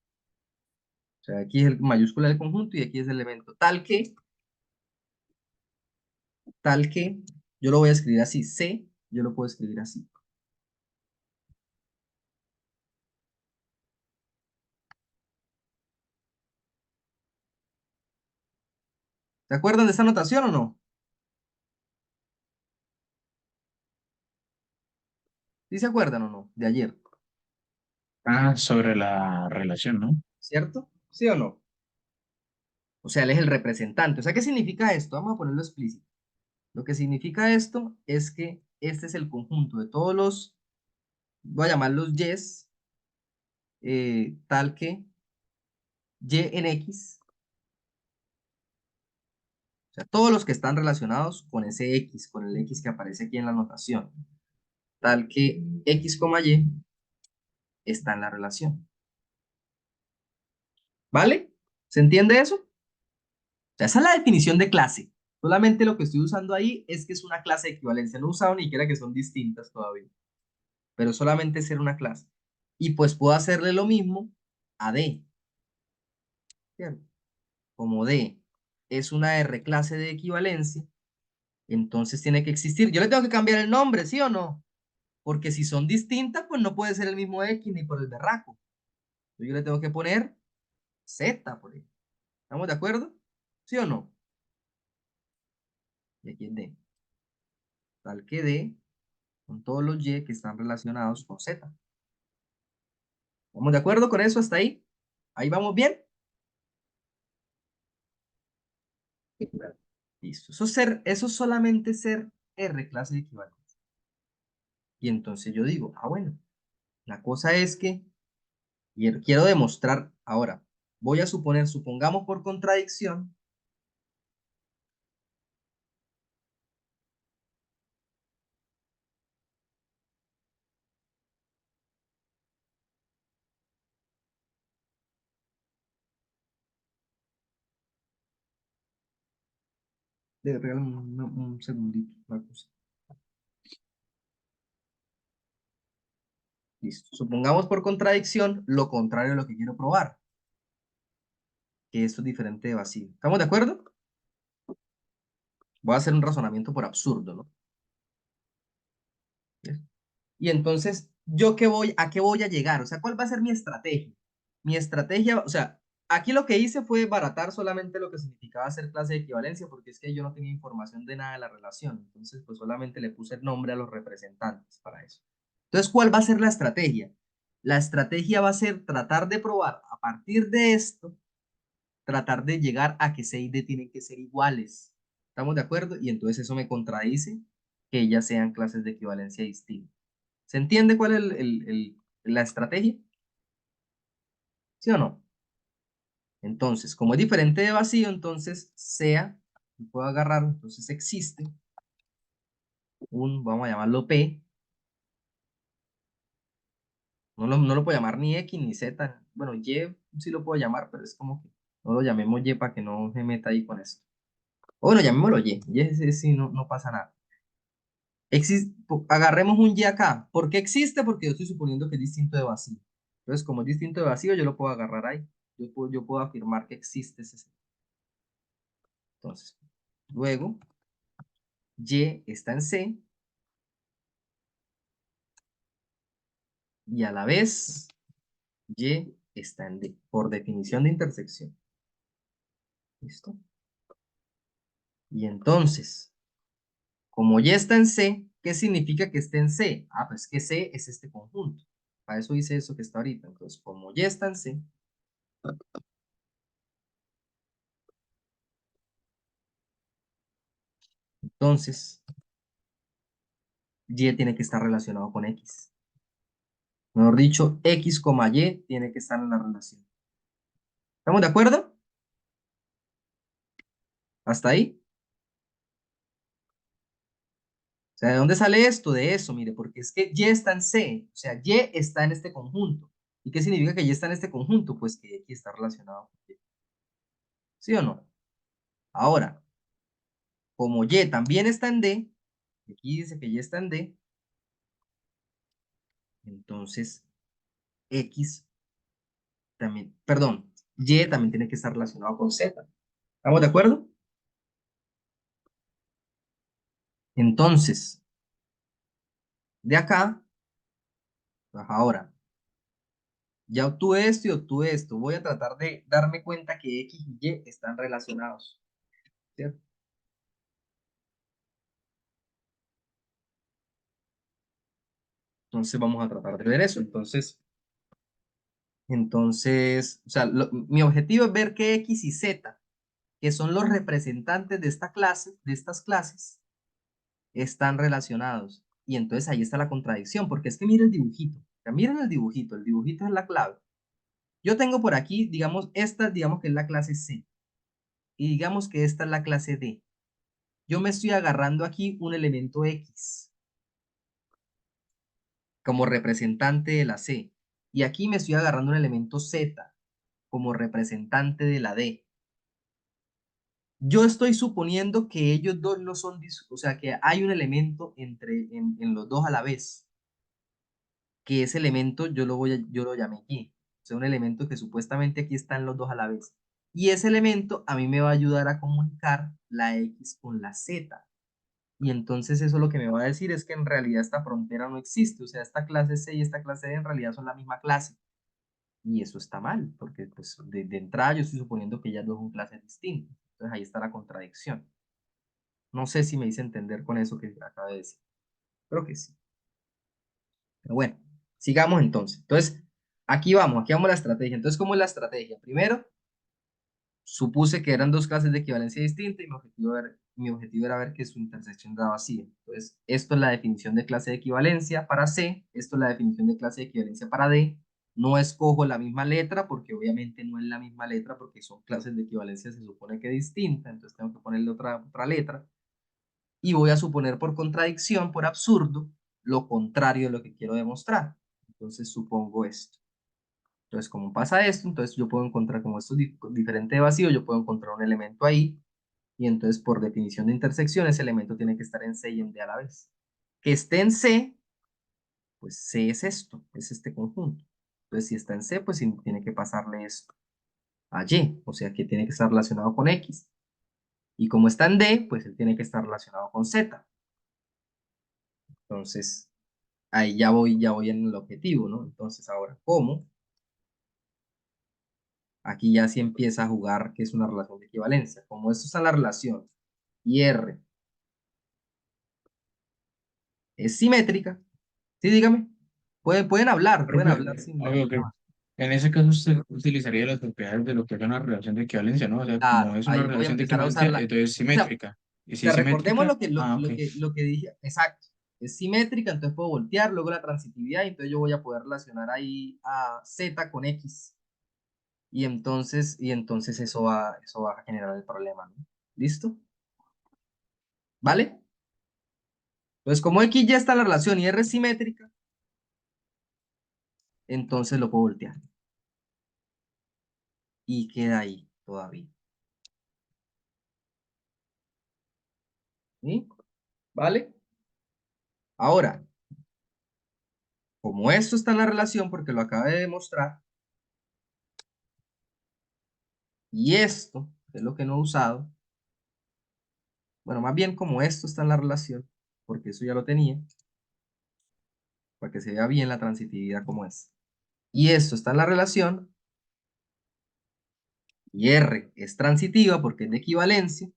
o sea, aquí es el mayúscula del conjunto y aquí es el elemento, tal que, yo lo voy a escribir así, C, yo lo puedo escribir así. ¿Se acuerdan de esta notación o no? ¿Sí se acuerdan o no? De ayer, Ah, sobre la relación, ¿no? ¿cierto? ¿Sí o no? O sea, él es el representante. O sea, ¿qué significa esto? Vamos a ponerlo explícito. Lo que significa esto es que este es el conjunto de todos los, voy a llamarlos Y's, tal que Y en X, o sea, todos los que están relacionados con ese X, con el X que aparece aquí en la notación, tal que X, Y está en la relación. ¿Vale? ¿Se entiende eso? O sea, esa es la definición de clase. Solamente lo que estoy usando ahí es que es una clase de equivalencia. No he usado ni siquiera que son distintas todavía, pero solamente ser una clase. Y pues puedo hacerle lo mismo a D, ¿cierto? Como D es una R clase de equivalencia, entonces tiene que existir. Yo le tengo que cambiar el nombre, ¿sí o no? Porque si son distintas, pues no puede ser el mismo X ni por el berraco. Entonces yo le tengo que poner Z por ahí. ¿Estamos de acuerdo? ¿Sí o no? Y aquí es D. Tal que D con todos los Y que están relacionados con Z. ¿Estamos de acuerdo con eso hasta ahí? ¿Ahí vamos bien? Listo. Eso es solamente ser R clase de equivalencia. Y entonces yo digo, bueno, la cosa es que, y quiero demostrar ahora, voy a suponer, supongamos por contradicción, regálame un segundito, una cosa. Listo. Supongamos por contradicción lo contrario de lo que quiero probar, que esto es diferente de vacío. ¿Estamos de acuerdo? Voy a hacer un razonamiento por absurdo, ¿no? ¿Ves? Y entonces, ¿a qué voy a llegar? O sea, ¿cuál va a ser mi estrategia? Mi estrategia, o sea, aquí lo que hice fue baratar solamente lo que significaba hacer clase de equivalencia, porque es que yo no tenía información de nada de la relación. Entonces, pues solamente le puse el nombre a los representantes para eso. Entonces, ¿cuál va a ser la estrategia? La estrategia va a ser tratar de probar a partir de esto, tratar de llegar a que C y D tienen que ser iguales. ¿Estamos de acuerdo? Y entonces eso me contradice que ellas sean clases de equivalencia distintas. ¿Se entiende cuál es la estrategia? ¿Sí o no? Entonces, como es diferente de vacío, entonces sea, puedo agarrar, entonces existe vamos a llamarlo P, no lo puedo llamar ni X ni Z, bueno, Y sí lo puedo llamar, pero es como que no lo llamemos Y para que no se meta ahí con esto. O bueno, llamémoslo Y ese sí no pasa nada. Agarremos un Y acá. ¿Por qué existe? Porque yo estoy suponiendo que es distinto de vacío. Entonces, como es distinto de vacío, yo lo puedo agarrar ahí. Yo puedo afirmar que existe ese. Entonces, luego, Y está en C y a la vez Y está en D, por definición de intersección. ¿Listo? Y entonces, como Y está en C, ¿qué significa que esté en C? Ah, pues que C es este conjunto. Para eso hice eso que está ahorita. Entonces, como Y está en C, entonces Y tiene que estar relacionado con X. Mejor dicho, X, Y tiene que estar en la relación. ¿Estamos de acuerdo? ¿Hasta ahí? O sea, ¿de dónde sale esto? De eso, mire, porque es que Y está en C, o sea, Y está en este conjunto. ¿Y qué significa que Y está en este conjunto? Pues que X está relacionado con Y. ¿Sí o no? Ahora, como Y también está en D, aquí dice que Y está en D, entonces X también, perdón, Y también tiene que estar relacionado con Z. ¿Estamos de acuerdo? Entonces, de acá, pues ahora, ya obtuve esto y obtuve esto. Voy a tratar de darme cuenta que X y Y están relacionados. ¿Cierto? Entonces vamos a tratar de ver eso. Entonces, o sea, mi objetivo es ver que X y Z, que son los representantes de esta clase, de estas clases, están relacionados. Y entonces ahí está la contradicción, porque es que miren el dibujito. O sea, miren el dibujito es la clave. Yo tengo por aquí, digamos, esta, digamos que es la clase C. Y digamos que esta es la clase D. Yo me estoy agarrando aquí un elemento X como representante de la C. Y aquí me estoy agarrando un elemento Z como representante de la D. Yo estoy suponiendo que ellos dos no son, o sea, que hay un elemento en los dos a la vez. Que ese elemento yo lo llamé Y. O sea, un elemento que supuestamente aquí están los dos a la vez. Y ese elemento a mí me va a ayudar a comunicar la X con la Z. Y entonces eso lo que me va a decir es que en realidad esta frontera no existe. O sea, esta clase C y esta clase D en realidad son la misma clase. Y eso está mal, porque pues de entrada yo estoy suponiendo que ellas dos son clases distintas. Entonces ahí está la contradicción. No sé si me hice entender con eso que acabo de decir. Creo que sí. Pero bueno, sigamos entonces. Entonces, aquí vamos a la estrategia. Entonces, ¿cómo es la estrategia? Primero, supuse que eran dos clases de equivalencia distintas y mi objetivo era ver que su intersección da vacía. Entonces, esto es la definición de clase de equivalencia para C, esto es la definición de clase de equivalencia para D. No escojo la misma letra porque obviamente no es la misma letra porque son clases de equivalencia se supone que distintas, entonces tengo que ponerle otra letra. Y voy a suponer por contradicción, por absurdo, lo contrario de lo que quiero demostrar. Entonces supongo esto. Entonces, como pasa esto, entonces yo puedo encontrar, como esto es diferente de vacío, yo puedo encontrar un elemento ahí, y entonces por definición de intersección, ese elemento tiene que estar en C y en D a la vez. Que esté en C, pues C es esto, es este conjunto. Entonces, si está en C, pues sí tiene que pasarle esto a Y, o sea que tiene que estar relacionado con X. Y como está en D, pues él tiene que estar relacionado con Z. Entonces, ahí ya voy en el objetivo, ¿no? Entonces, ahora, ¿cómo? Aquí ya sí empieza a jugar que es una relación de equivalencia. Como esto está en la relación y R es simétrica, sí, dígame, pueden hablar sin Ok, ok. problema. En ese caso usted utilizaría las propiedades de lo que es una relación de equivalencia, ¿no? O sea, como Claro, es una ahí voy a relación de empezar a equivalencia, usarla. entonces es O sea, simétrica. Y si es recordemos simétrica, ok. lo que dije, exacto. Es simétrica, entonces puedo voltear, luego la transitividad, y entonces yo voy a poder relacionar ahí a Z con X. y entonces eso va a generar el problema, ¿no? ¿Listo? ¿Vale? Entonces, como X ya está en la relación y R es simétrica, entonces lo puedo voltear. Y queda ahí todavía. ¿Sí? ¿Vale? Ahora, como esto está en la relación, porque lo acabé de demostrar, y esto, que es lo que no he usado, bueno, más bien como esto está en la relación, porque eso ya lo tenía, para que se vea bien la transitividad como es. Y esto está en la relación, y R es transitiva porque es de equivalencia,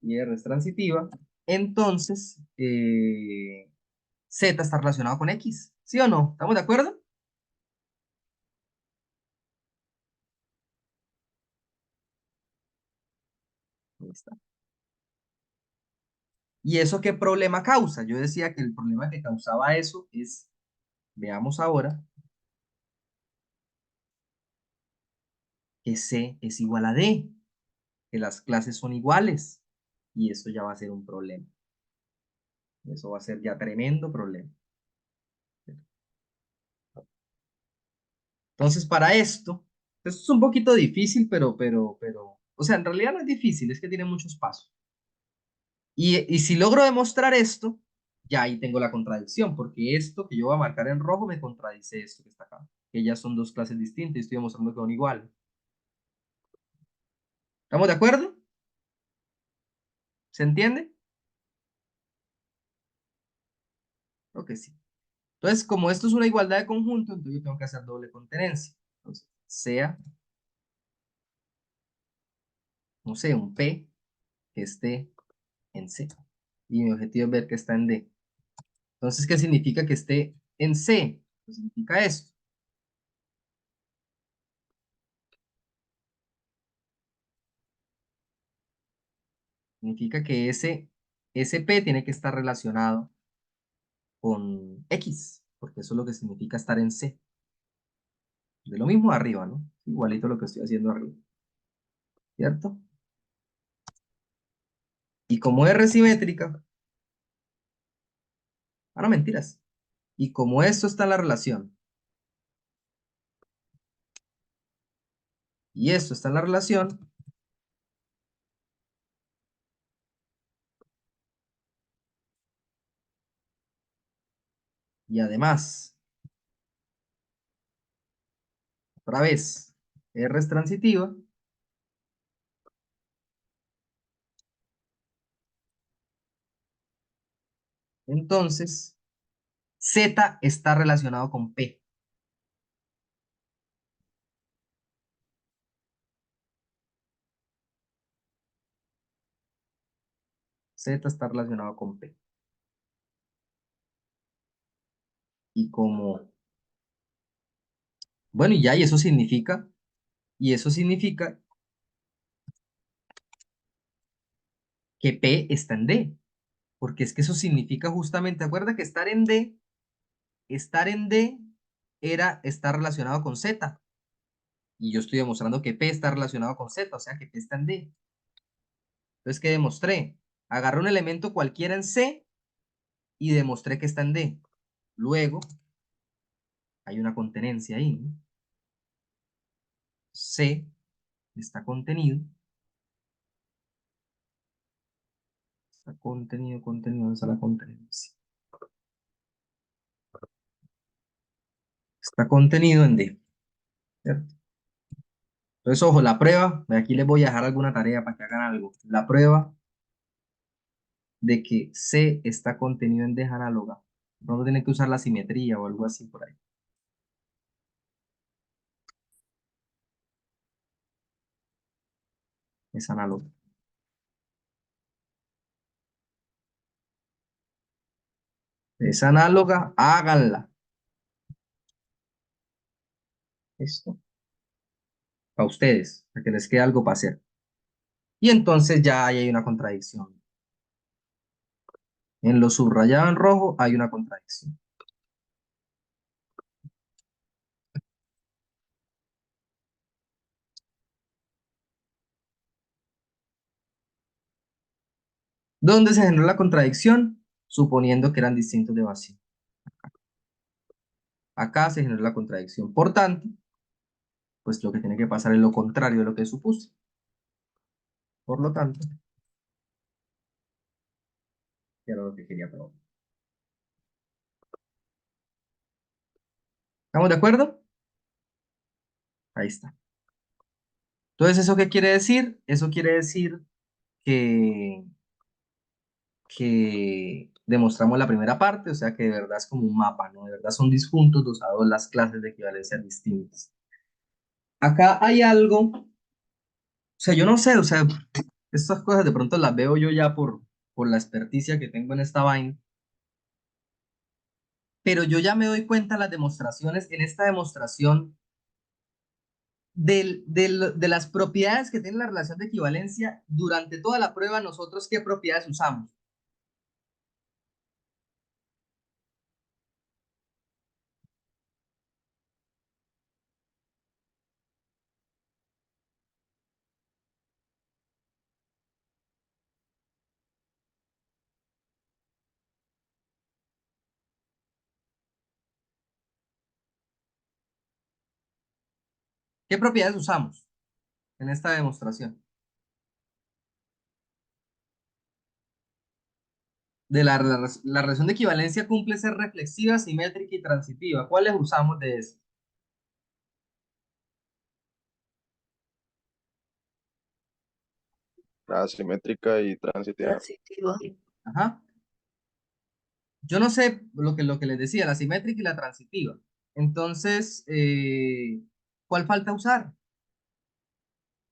y R es transitiva, entonces Z está relacionado con X, ¿sí o no? ¿Estamos de acuerdo? Ahí está. ¿Y eso qué problema causa? Yo decía que el problema que causaba eso es, veamos ahora, que C es igual a D, que las clases son iguales, y eso ya va a ser un problema. Eso va a ser ya tremendo problema. Entonces, para esto es un poquito difícil, o sea, en realidad no es difícil, es que tiene muchos pasos. Y si logro demostrar esto, ya ahí tengo la contradicción, porque esto que yo voy a marcar en rojo me contradice esto que está acá, que ya son dos clases distintas y estoy demostrando que son iguales. ¿Estamos de acuerdo? ¿Se entiende? Creo que sí. Entonces, como esto es una igualdad de conjunto, entonces yo tengo que hacer doble contenencia. Entonces, sea, no sé, un P que esté en C. Y mi objetivo es ver que está en D. Entonces, ¿qué significa que esté en C? Pues significa esto. Significa que ese P tiene que estar relacionado con X, porque eso es lo que significa estar en C. De lo mismo arriba, ¿no? Igualito lo que estoy haciendo arriba. ¿Cierto? Y como R es simétrica, no mentiras. Y como esto está en la relación, y esto está en la relación, y además, otra vez, R es transitiva, entonces Z está relacionado con P. Z está relacionado con P. Y como, bueno, y ya, y eso significa que P está en D, porque es que eso significa justamente, acuerda que estar en D era estar relacionado con Z, y yo estoy demostrando que P está relacionado con Z, o sea que P está en D. Entonces, ¿qué demostré? Agarré un elemento cualquiera en C y demostré que está en D. Luego, hay una contenencia ahí, ¿no? C está contenido, ¿dónde está la contenencia? Está contenido en D, ¿cierto? Entonces, ojo, la prueba, de aquí les voy a dejar alguna tarea para que hagan algo. La prueba de que C está contenido en D es análoga. No tienen que usar la simetría o algo así por ahí. Es análoga. Es análoga, háganla. Esto. Para ustedes, para que les quede algo para hacer. Y entonces ya ahí hay una contradicción. En lo subrayado en rojo hay una contradicción. ¿Dónde se generó la contradicción? Suponiendo que eran distintos de vacío. Acá se generó la contradicción. Por tanto, pues lo que tiene que pasar es lo contrario de lo que supuse. Por lo tanto, era lo que quería probar. ¿Estamos de acuerdo? Ahí está. Entonces, ¿eso qué quiere decir? Eso quiere decir que, que demostramos la primera parte, o sea que de verdad es como un mapa, ¿no? De verdad son disjuntos dosados las clases de equivalencia distintas. Acá hay algo, o sea, yo no sé, o sea, estas cosas de pronto las veo yo ya por la experticia que tengo en esta vaina, pero yo ya me doy cuenta en las demostraciones, en esta demostración, de las propiedades que tiene la relación de equivalencia. Durante toda la prueba, nosotros, ¿qué propiedades usamos? ¿Qué propiedades usamos en esta demostración? La relación de equivalencia cumple ser reflexiva, simétrica y transitiva. ¿Cuáles usamos de eso? La simétrica y transitiva. Transitivo. Ajá. Yo no sé lo que les decía, la simétrica y la transitiva. Entonces, ¿cuál falta usar?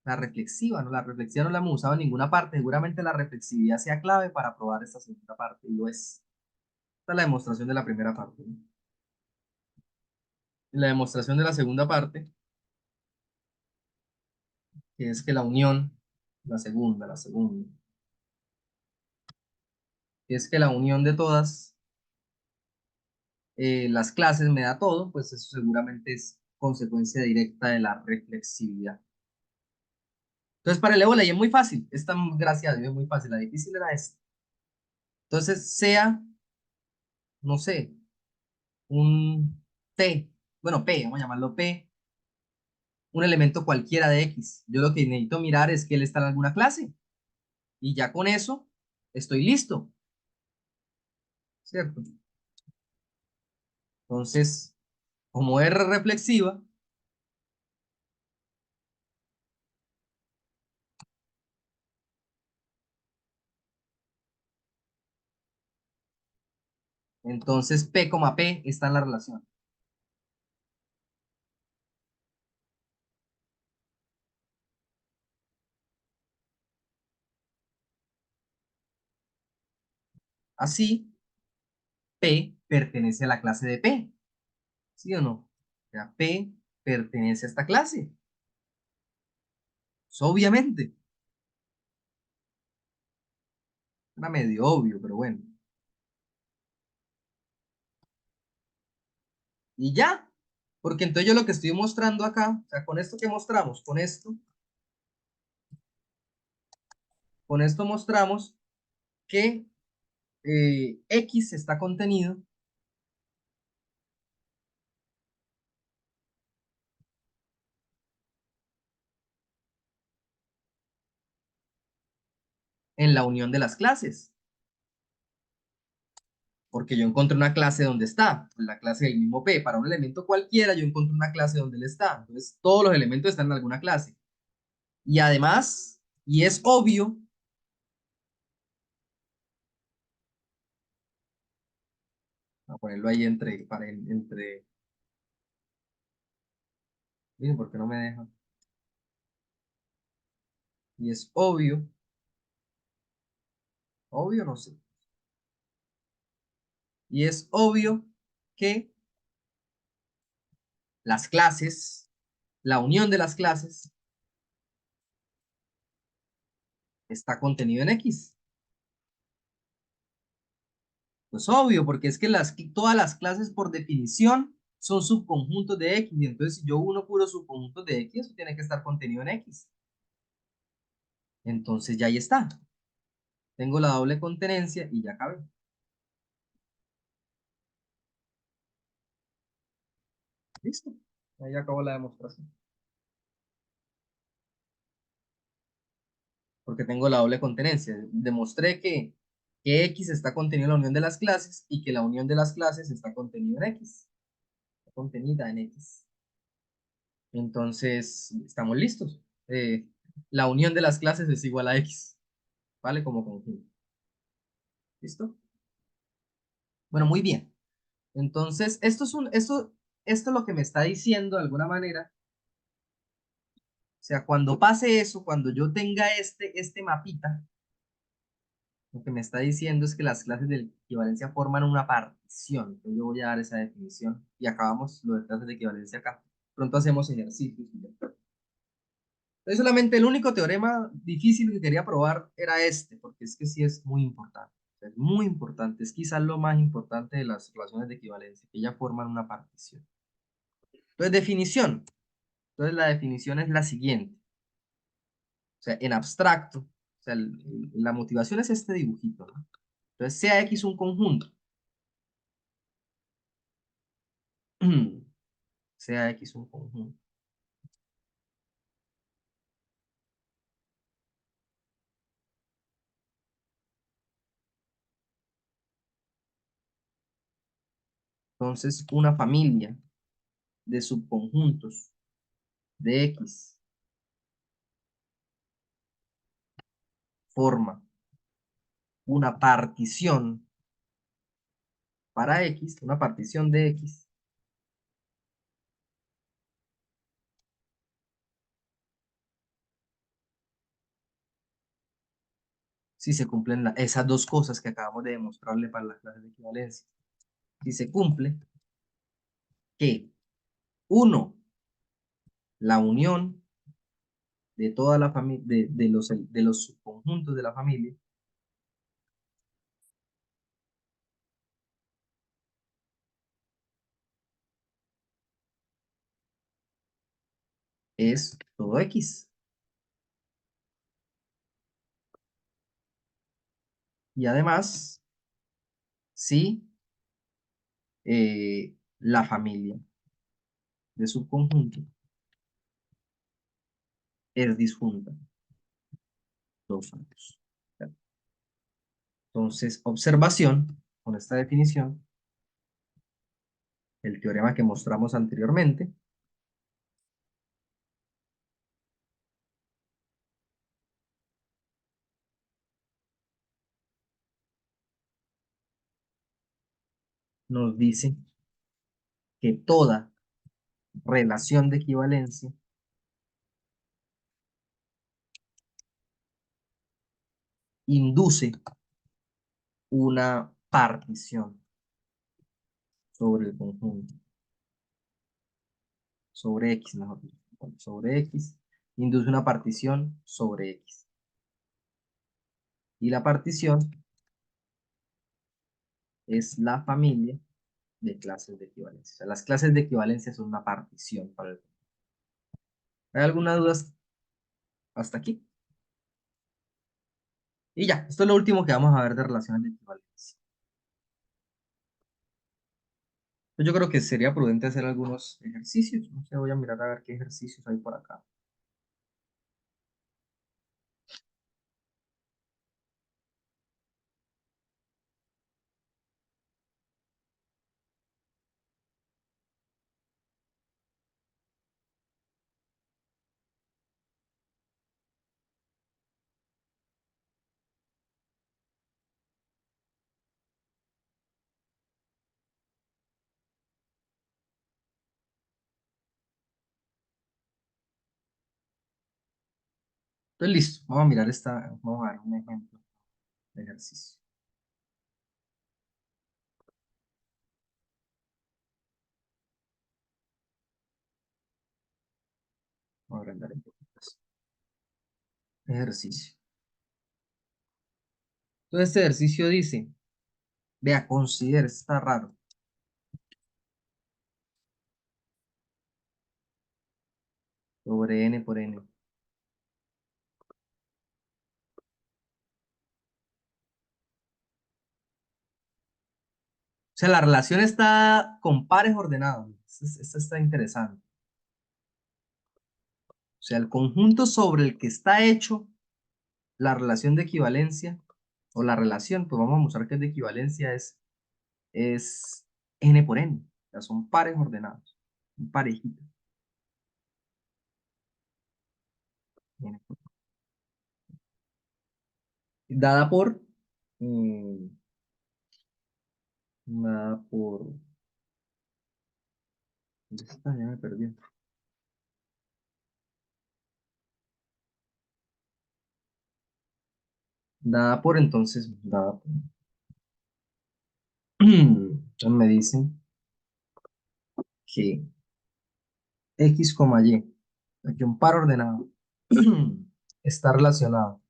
La reflexiva, ¿no? La reflexiva no la hemos usado en ninguna parte. Seguramente la reflexividad sea clave para probar esta segunda parte, y lo es. Esta es la demostración de la primera parte, ¿no? Y la demostración de la segunda parte, que es que la unión, la segunda, que es que la unión de todas las clases me da todo, pues eso seguramente es consecuencia directa de la reflexividad. Entonces, para el ébola y es muy fácil. Esta, gracias a Dios, es muy fácil. La difícil era esta. Entonces, sea, no sé, un T, bueno, P, vamos a llamarlo P, un elemento cualquiera de X. Yo lo que necesito mirar es que él está en alguna clase. Y ya con eso estoy listo, ¿cierto? Entonces, como R reflexiva, entonces P, P está en la relación. Así, P pertenece a la clase de P, ¿sí o no? O sea, P pertenece a esta clase. Pues, obviamente, era medio obvio, pero bueno. Y ya, porque entonces yo lo que estoy mostrando acá, o sea, con esto que mostramos, con esto mostramos que X está contenido en la unión de las clases. Porque yo encontré una clase donde está, la clase del mismo P. Para un elemento cualquiera, yo encontré una clase donde él está. Entonces, todos los elementos están en alguna clase. Y además, y es obvio, voy a ponerlo ahí entre, miren, ¿por qué no me deja? Y es obvio no sé. Y es obvio que las clases, la unión de las clases, está contenido en X. Pues obvio, porque es que todas las clases por definición son subconjuntos de X. Y entonces, si yo uno puro subconjuntos de X, eso tiene que estar contenido en X. Entonces, ya ahí está. Tengo la doble contenencia y ya acabé. Listo. Ahí acabó la demostración. Porque tengo la doble contenencia. Demostré que X está contenido en la unión de las clases y que la unión de las clases está contenida en X. Está contenida en X. Entonces, estamos listos. La unión de las clases es igual a X. ¿Vale? Como conjunto. ¿Listo? Bueno, muy bien. Entonces, esto es lo que me está diciendo de alguna manera. O sea, cuando pase eso, cuando yo tenga este mapita, lo que me está diciendo es que las clases de equivalencia forman una partición. Entonces yo voy a dar esa definición y acabamos lo de clases de equivalencia acá. Pronto hacemos ejercicios. Entonces solamente el único teorema difícil que quería probar era este, porque es que sí es muy importante. Es muy importante, es quizás lo más importante de las relaciones de equivalencia, que ellas forman una partición. Entonces, definición. Entonces la definición es la siguiente. O sea, en abstracto, o sea, la motivación es este dibujito, ¿no? Entonces, sea X un conjunto. Sea X un conjunto. Entonces, una familia de subconjuntos de X forma una partición para X, una partición de X, si se cumplen esas dos cosas que acabamos de demostrarle para las clases de equivalencia. Si se cumple que, uno, la unión de toda la familia, de los subconjuntos de la familia, es todo X. Y además, si la familia de subconjunto es disjunta. Dos años. Entonces, observación, con esta definición, el teorema que mostramos anteriormente, nos dice que toda relación de equivalencia induce una partición sobre el conjunto, sobre X, mejor dicho, sobre X, induce una partición sobre X. Y la partición es la familia de clases de equivalencia. O sea, las clases de equivalencia son una partición para el conjunto. ¿Hay alguna duda hasta aquí? Y ya, esto es lo último que vamos a ver de relaciones de equivalencia. Yo creo que sería prudente hacer algunos ejercicios. No sé, voy a mirar a ver qué ejercicios hay por acá. Entonces, listo. Vamos a mirar vamos a ver un ejemplo de ejercicio. Vamos a agrandar un poquito esto. Ejercicio. Entonces, este ejercicio dice, vea, considera, está raro. Sobre n por n. sea, la relación está con pares ordenados. Esto está interesante. O sea, el conjunto sobre el que está hecho la relación de equivalencia, o la relación, pues vamos a mostrar que es de equivalencia, es n por n. O sea, son pares ordenados, parejitas. N por N. Mm, dada por, ¿dónde está? Ya me perdí. Dada por, entonces me dicen que X, Y, aquí un par ordenado, está relacionado,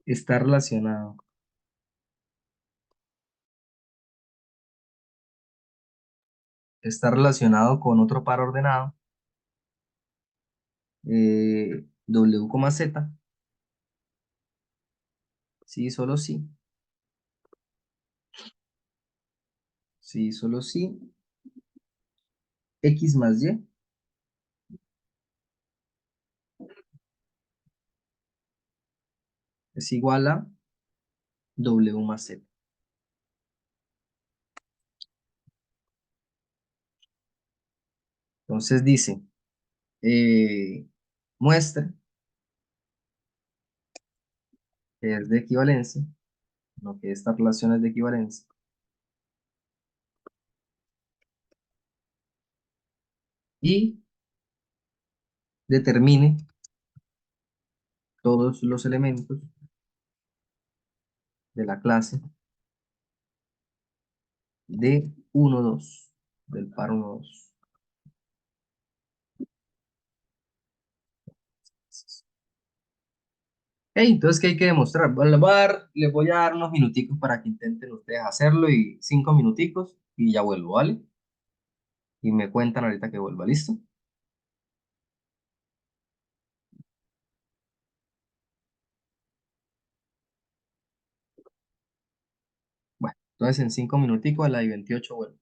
está relacionado, está relacionado con otro par ordenado, W, Z, sí, solo sí, sí, solo sí, X más Y es igual a W más Z. Entonces dice, muestre que es de equivalencia, lo que esta relación es de equivalencia, y determine todos los elementos de la clase de 1, 2, del par 1, 2. Entonces, ¿qué hay que demostrar? Bueno, les voy a dar unos minuticos para que intenten ustedes hacerlo y 5 minuticos y ya vuelvo, ¿vale? Y me cuentan ahorita que vuelva, ¿listo? Bueno, entonces en 5 minuticos a la y 28 vuelvo.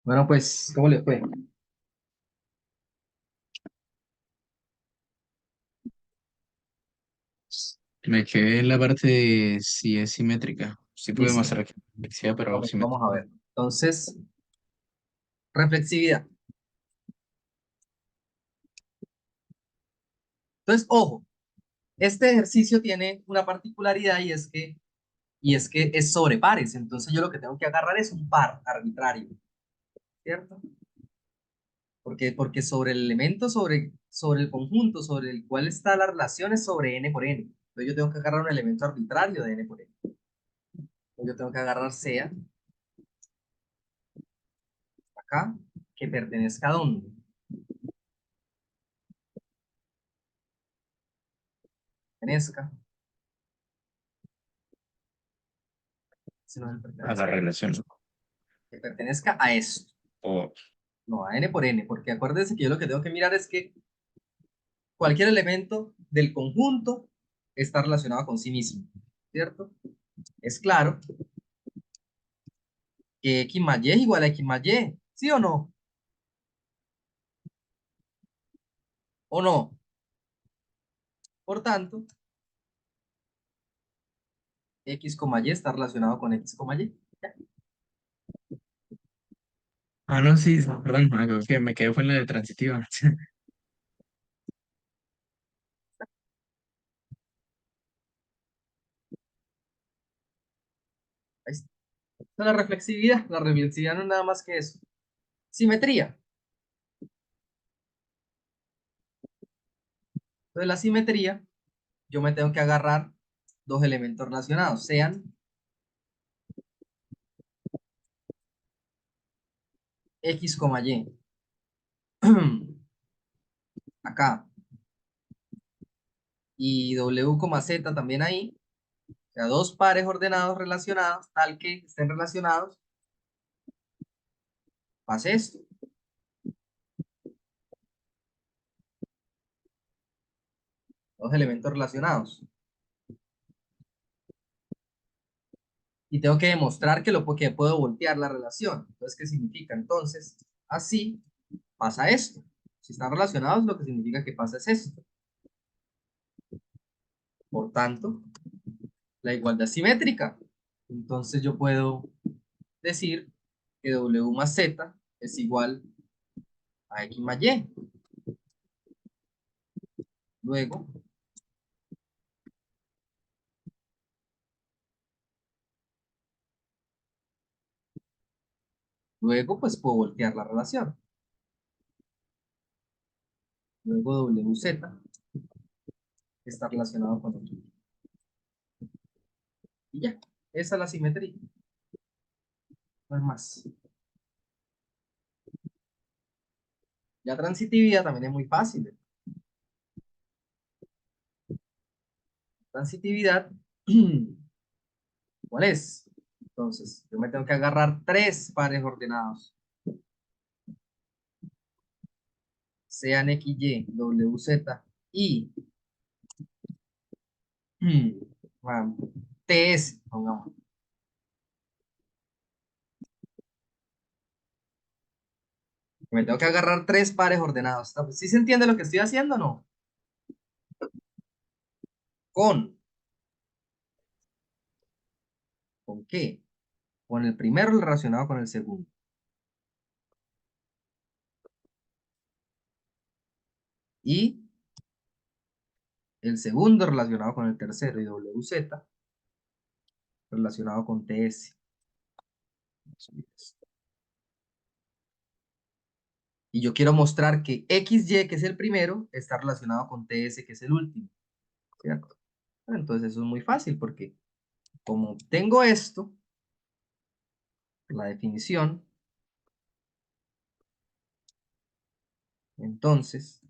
Bueno, pues, ¿cómo le fue? Me quedé en la parte de si es simétrica. Sí pude Listo. demostrar que es convexidad, pero Vamos a simétrica. ver. Entonces, reflexividad. Entonces, ojo, este ejercicio tiene una particularidad y es que es sobre pares. Entonces, yo lo que tengo que agarrar es un par arbitrario, ¿cierto? Porque sobre el elemento, sobre el conjunto sobre el cual está la relación es sobre n por n. Entonces, yo tengo que agarrar un elemento arbitrario de n por n. Entonces, yo tengo que agarrar sea acá que pertenezca a dónde. Pertenezca. Ese no es el A la pertenezca. relación. Que pertenezca a esto. O No, a n por n. Porque acuérdense que yo lo que tengo que mirar es que cualquier elemento del conjunto está relacionado con sí mismo, ¿cierto? Es claro que x más y es igual a x más y, ¿sí o no? ¿O no? Por tanto, x, y está relacionado con x, y. ¿Ya? no, sí, perdón, creo que me quedé fue en la de transitiva. Ahí está. Esta es la reflexividad. La reflexividad no es nada más que eso. Simetría. Entonces, la simetría, yo me tengo que agarrar dos elementos relacionados, sean x, y. Acá. Y w, z también ahí. O sea, dos pares ordenados relacionados, tal que estén relacionados, pase esto. Dos elementos relacionados. Y tengo que demostrar que puedo voltear la relación. Entonces, ¿qué significa? Entonces, así pasa esto. Si están relacionados, lo que significa que pasa es esto. Por tanto, la igualdad es simétrica. Entonces, yo puedo decir que w más z es igual a x más y. Luego, pues puedo voltear la relación. Luego wz está relacionado con otro. Y ya, esa es la simetría. No es más. Ya transitividad también es muy fácil. Transitividad, ¿cuál es? Entonces, yo me tengo que agarrar tres pares ordenados. Sean XY, WZ y TS, pongamos. Me tengo que agarrar tres pares ordenados. ¿Sí se entiende lo que estoy haciendo o no? ¿Con? ¿Con qué? Con el primero relacionado con el segundo. Y el segundo relacionado con el tercero y WZ relacionado con TS. Y yo quiero mostrar que XY, que es el primero, está relacionado con TS, que es el último. ¿Cierto? Entonces eso es muy fácil porque como tengo esto, la definición, entonces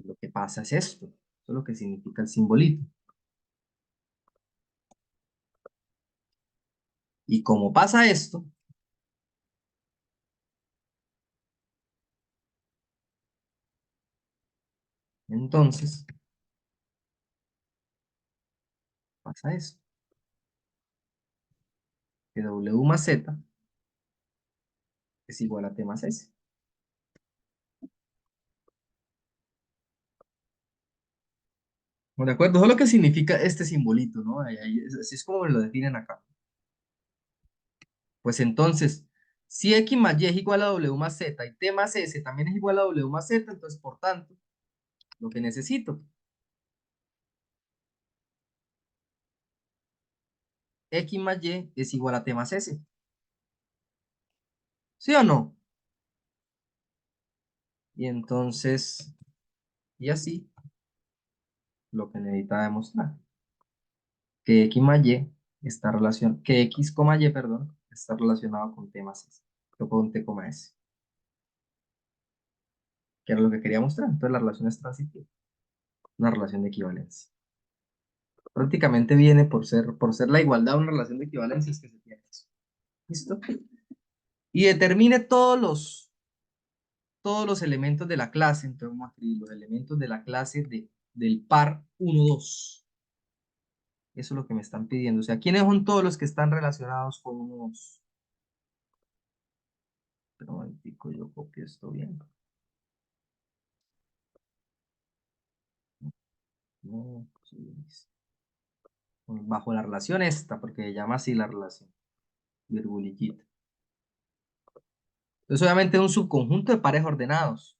lo que pasa es esto. Eso es lo que significa el simbolito. Y como pasa esto, entonces pasa esto. que W más Z es igual a T más S. ¿De acuerdo? Eso es lo que significa este simbolito, ¿no? Así es como lo definen acá. Pues entonces, si X más Y es igual a W más Z y T más S también es igual a W más Z, entonces, por tanto, lo que necesito, X más Y es igual a T más S. ¿Sí o no? Y entonces, y así, lo que necesita demostrar, que X más Y está relacionado, que X, Y, perdón, está relacionado con T más S, o con T, S, que era lo que quería mostrar. Entonces la relación es transitiva, una relación de equivalencia. Prácticamente viene por ser la igualdad de una relación de equivalencias que se tiene eso. ¿Listo? Y determine todos los elementos de la clase. Entonces vamos a escribir los elementos de la clase del par 1, 2. Eso es lo que me están pidiendo. O sea, ¿quiénes son todos los que están relacionados con 1, 2? Pero un momentico, yo copio esto bien. No, sí, bajo la relación esta, porque se llama así la relación. Virgulillita. Entonces, obviamente, es un subconjunto de pares ordenados.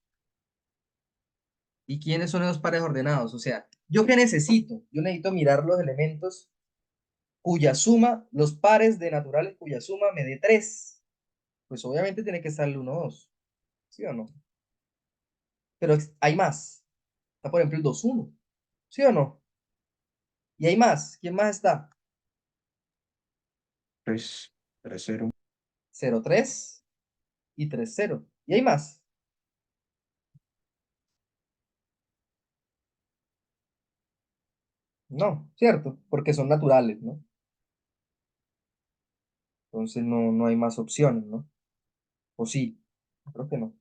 ¿Y quiénes son esos pares ordenados? O sea, ¿yo qué necesito? Yo necesito mirar los elementos cuya suma, los pares de naturales cuya suma me dé 3. Pues obviamente tiene que estar el 1, 2. ¿Sí o no? Pero hay más. Está, por ejemplo, el 2, 1. ¿Sí o no? Y hay más. ¿Quién más está? 3, 0. 0, 3 y 3, 0. ¿Y hay más? No, ¿cierto? Porque son naturales, ¿no? Entonces no hay más opciones, ¿no? ¿O sí? Creo que no.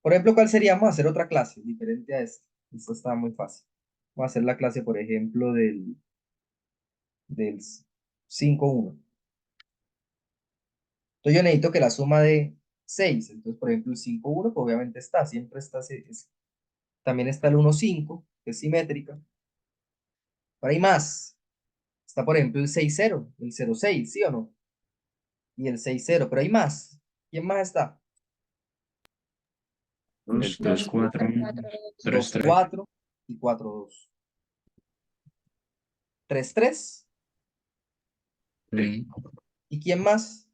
Por ejemplo, ¿cuál sería? Vamos a hacer otra clase diferente a esta. Esta está muy fácil. Vamos a hacer la clase, por ejemplo, del 5, 1. Entonces yo necesito que la suma de 6. Entonces, por ejemplo, el 5, 1, pues obviamente está, siempre está. También está el 1, 5, que es simétrica. Pero hay más. Está, por ejemplo, el 6, 0, el 0, 6, ¿sí o no? Y el 6, 0, pero hay más. ¿Quién más está? 2, 2, 4, 3, 2, 3. 4 y 4, 2. 3, 3. Sí. ¿Y quién más?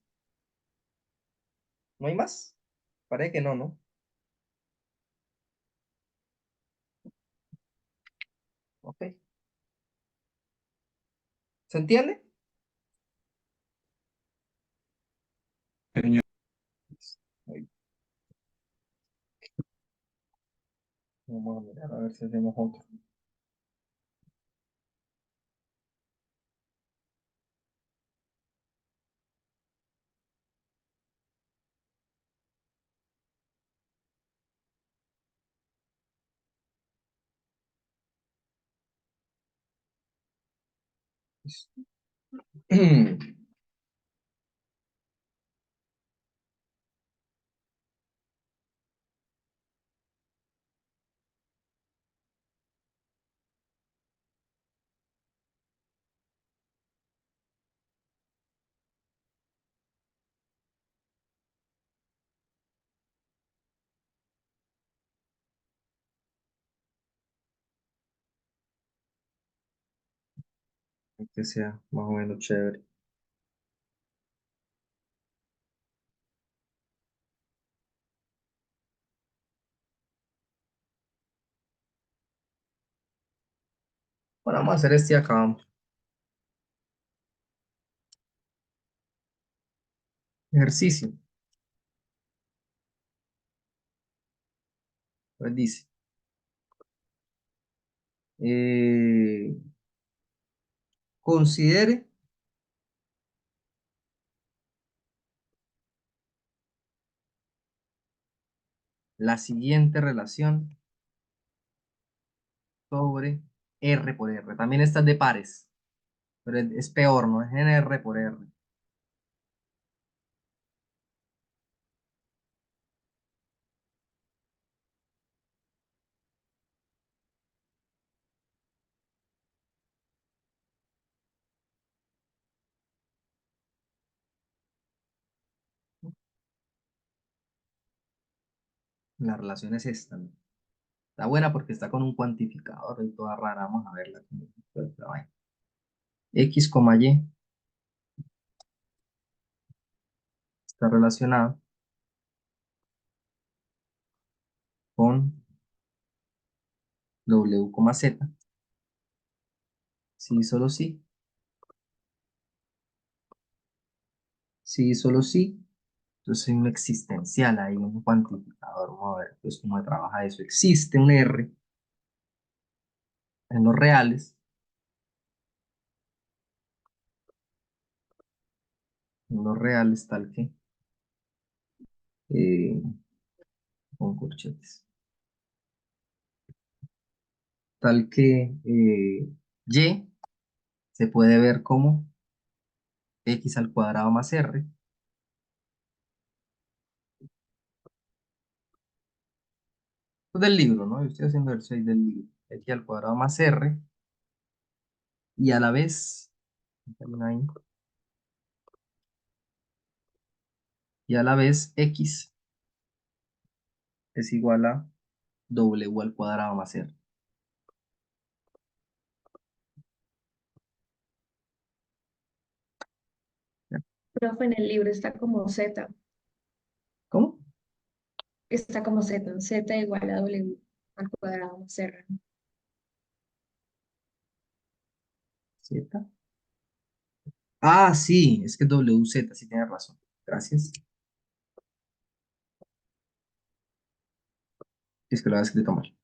¿No hay más? Parece que no, ¿no? Ok. ¿Se entiende? Señor. Ahí. Vamos a mirar a ver si hacemos otro. Que sea más o menos chévere. Bueno, vamos a hacer este acá. Ejercicio. Pues dice, eh, considere la siguiente relación sobre R por R. También está de pares, pero es peor, ¿no? Es en R por R. La relación es esta, ¿no? Está buena porque está con un cuantificador y toda rara. Vamos a verla. X, Y está relacionado con W, Z. Sí, solo sí. Sí, solo sí. Entonces hay un existencial ahí, un cuantificador. Vamos a ver pues, cómo trabaja eso. Existe un R en los reales. En los reales tal que eh, con corchetes. Tal que Y se puede ver como X al cuadrado más R. Esto es del libro, ¿no? Yo estoy haciendo el 6 del libro. X al cuadrado más R. Y a la vez, ahí, y a la vez X es igual a W al cuadrado más R. Profe, en el libro está como Z. ¿Cómo? Está como Z. Z igual a W al cuadrado más R. Z. Ah, sí, es que WZ, sí tienes razón. Gracias. Es que lo había escrito mal.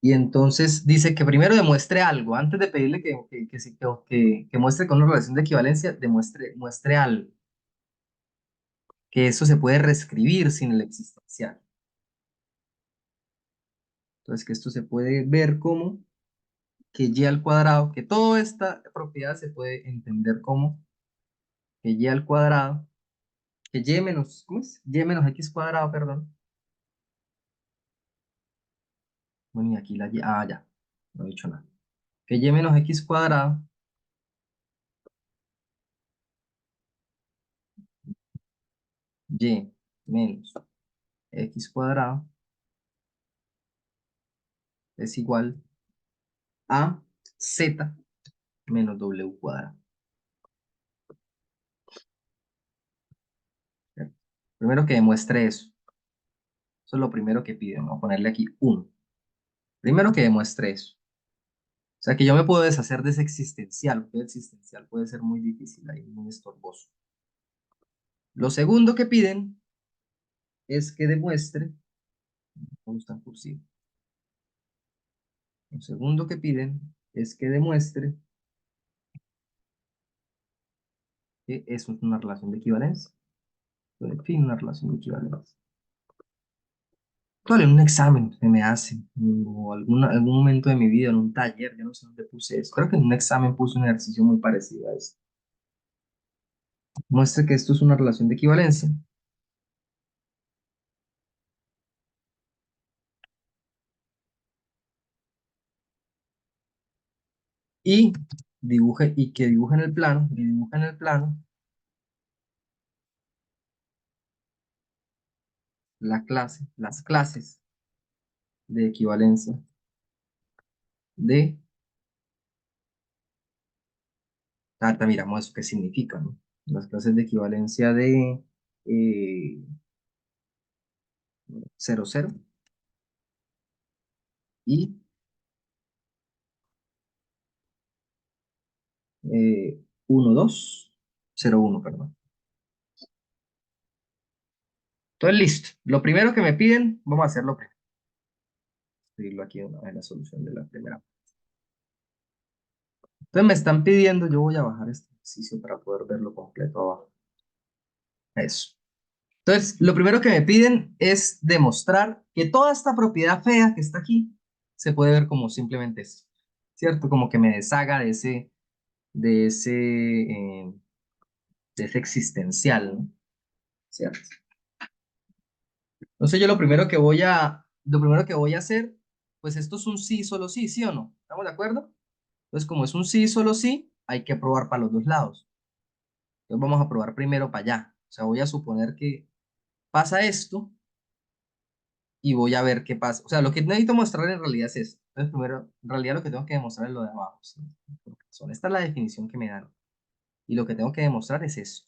Y entonces dice que primero demuestre algo. Antes de pedirle que muestre con una relación de equivalencia, muestre algo. Que eso se puede reescribir sin el existencial. Entonces, que esto se puede ver como que y al cuadrado, que toda esta propiedad se puede entender como que y al cuadrado, que y menos, ¿cómo es? Y menos x cuadrado, perdón. Bueno, y aquí la y, ya, no he dicho nada. Que y menos x cuadrado y menos x cuadrado es igual a z menos w cuadrado. ¿Cierto? Primero que demuestre eso. Eso es lo primero que pide. Vamos a ponerle aquí 1. Primero que demuestre eso. O sea que yo me puedo deshacer de ese existencial, porque el existencial puede ser muy difícil ahí, muy estorboso. Lo segundo que piden es que demuestre, ¿cómo está en cursivo? Lo segundo que piden es que demuestre que eso es una relación de equivalencia. En fin, una relación de equivalencia. Actual, en un examen se me hace, o algún momento de mi vida, en un taller, yo no sé dónde puse eso. Creo que en un examen puse un ejercicio muy parecido a eso. Muestre que esto es una relación de equivalencia. Y que dibuje en el plano, y dibuja en el plano las clases de equivalencia de, ahorita miramos eso qué significa, ¿no? Las clases de equivalencia de 0, 0 y 1, 2, 0, 1, perdón. Entonces, listo. Lo primero que me piden, vamos a hacerlo primero. Escribirlo aquí en la solución de la primera. Entonces me están pidiendo, yo voy a bajar este ejercicio para poder verlo completo abajo. Eso. Entonces, lo primero que me piden es demostrar que toda esta propiedad fea que está aquí se puede ver como simplemente esto, ¿cierto? Como que me deshaga de ese, eh, de ese existencial, ¿no? ¿Cierto? Entonces yo lo primero que voy a hacer, pues esto es un sí, solo sí, ¿sí o no? ¿Estamos de acuerdo? Entonces, como es un sí, solo sí, hay que probar para los dos lados. Entonces vamos a probar primero para allá. O sea, voy a suponer que pasa esto. y voy a ver qué pasa. O sea, lo que necesito mostrar en realidad es esto. Entonces, primero, en realidad lo que tengo que demostrar es lo de abajo. ¿Sí? Esta es la definición que me dan. Y lo que tengo que demostrar es eso.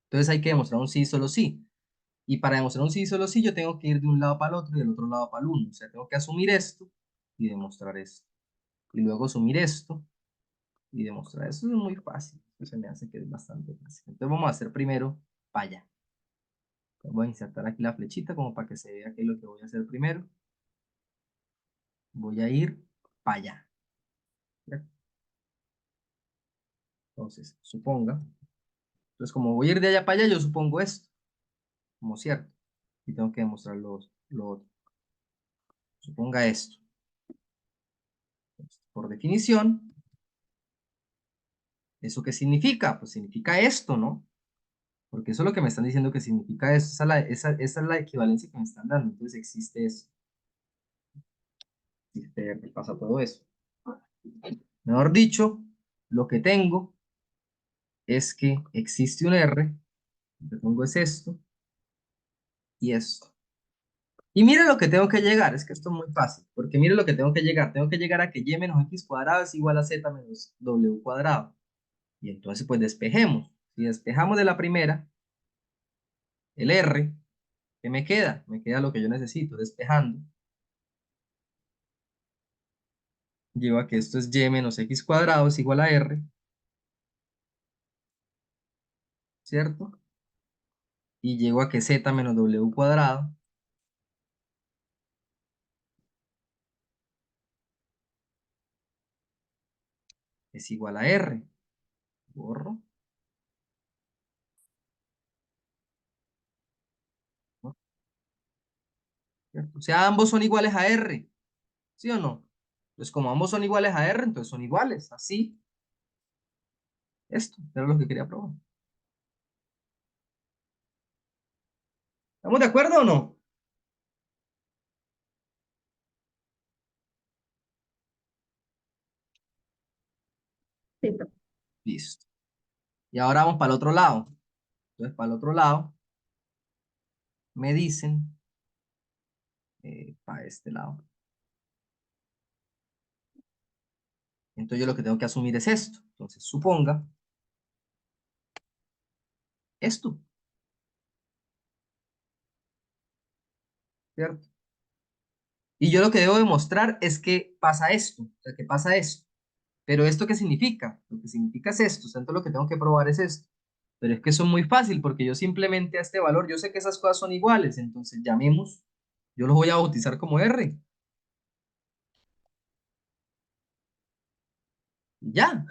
Entonces hay que demostrar un sí, solo sí. Y para demostrar un sí, solo sí, yo tengo que ir de un lado para el otro y del otro lado para el uno. O sea, tengo que asumir esto y demostrar esto. Y luego asumir esto y demostrar eso. Es muy fácil. Eso se me hace que es bastante fácil. Entonces vamos a hacer primero para allá. Voy a insertar aquí la flechita como para que se vea qué es lo que voy a hacer primero. Voy a ir para allá. Entonces, suponga. Entonces, como voy a ir de allá para allá, yo supongo esto como cierto. Y tengo que demostrar lo otro. Suponga esto. Entonces, por definición, ¿eso qué significa? Pues significa esto, ¿no? Porque eso es lo que me están diciendo que significa eso. Esa es la equivalencia que me están dando. Entonces existe eso. Existe, pasa todo eso. Mejor dicho, lo que tengo es que existe un R. Lo que tengo es esto y esto. Y mire lo que tengo que llegar. Es que esto es muy fácil. Porque mire lo que tengo que llegar. Tengo que llegar a que y menos x cuadrado es igual a z menos w cuadrado. Y entonces pues despejemos. Si despejamos de la primera, el R, ¿qué me queda? Me queda lo que yo necesito, despejando. Llevo a que esto es y menos x cuadrado es igual a R, ¿cierto? Y llego a que z menos w cuadrado es igual a R. Borro, ¿no? ¿Cierto? O sea, ambos son iguales a R, ¿sí o no? Entonces, como ambos son iguales a R, entonces son iguales, así. Esto era lo que quería probar. ¿Estamos de acuerdo o no? Sí, profe. Listo. Y ahora vamos para el otro lado. Entonces, para el otro lado, me dicen, para este lado. Entonces, yo lo que tengo que asumir es esto. Entonces, suponga esto, ¿cierto? Y yo lo que debo demostrar es que pasa esto, o sea, que pasa esto. Pero ¿esto qué significa? Lo que significa es esto, o sea, entonces lo que tengo que probar es esto. Pero es que eso es muy fácil porque yo simplemente a este valor, yo sé que esas cosas son iguales, entonces llamemos, yo los voy a bautizar como R. Y ya,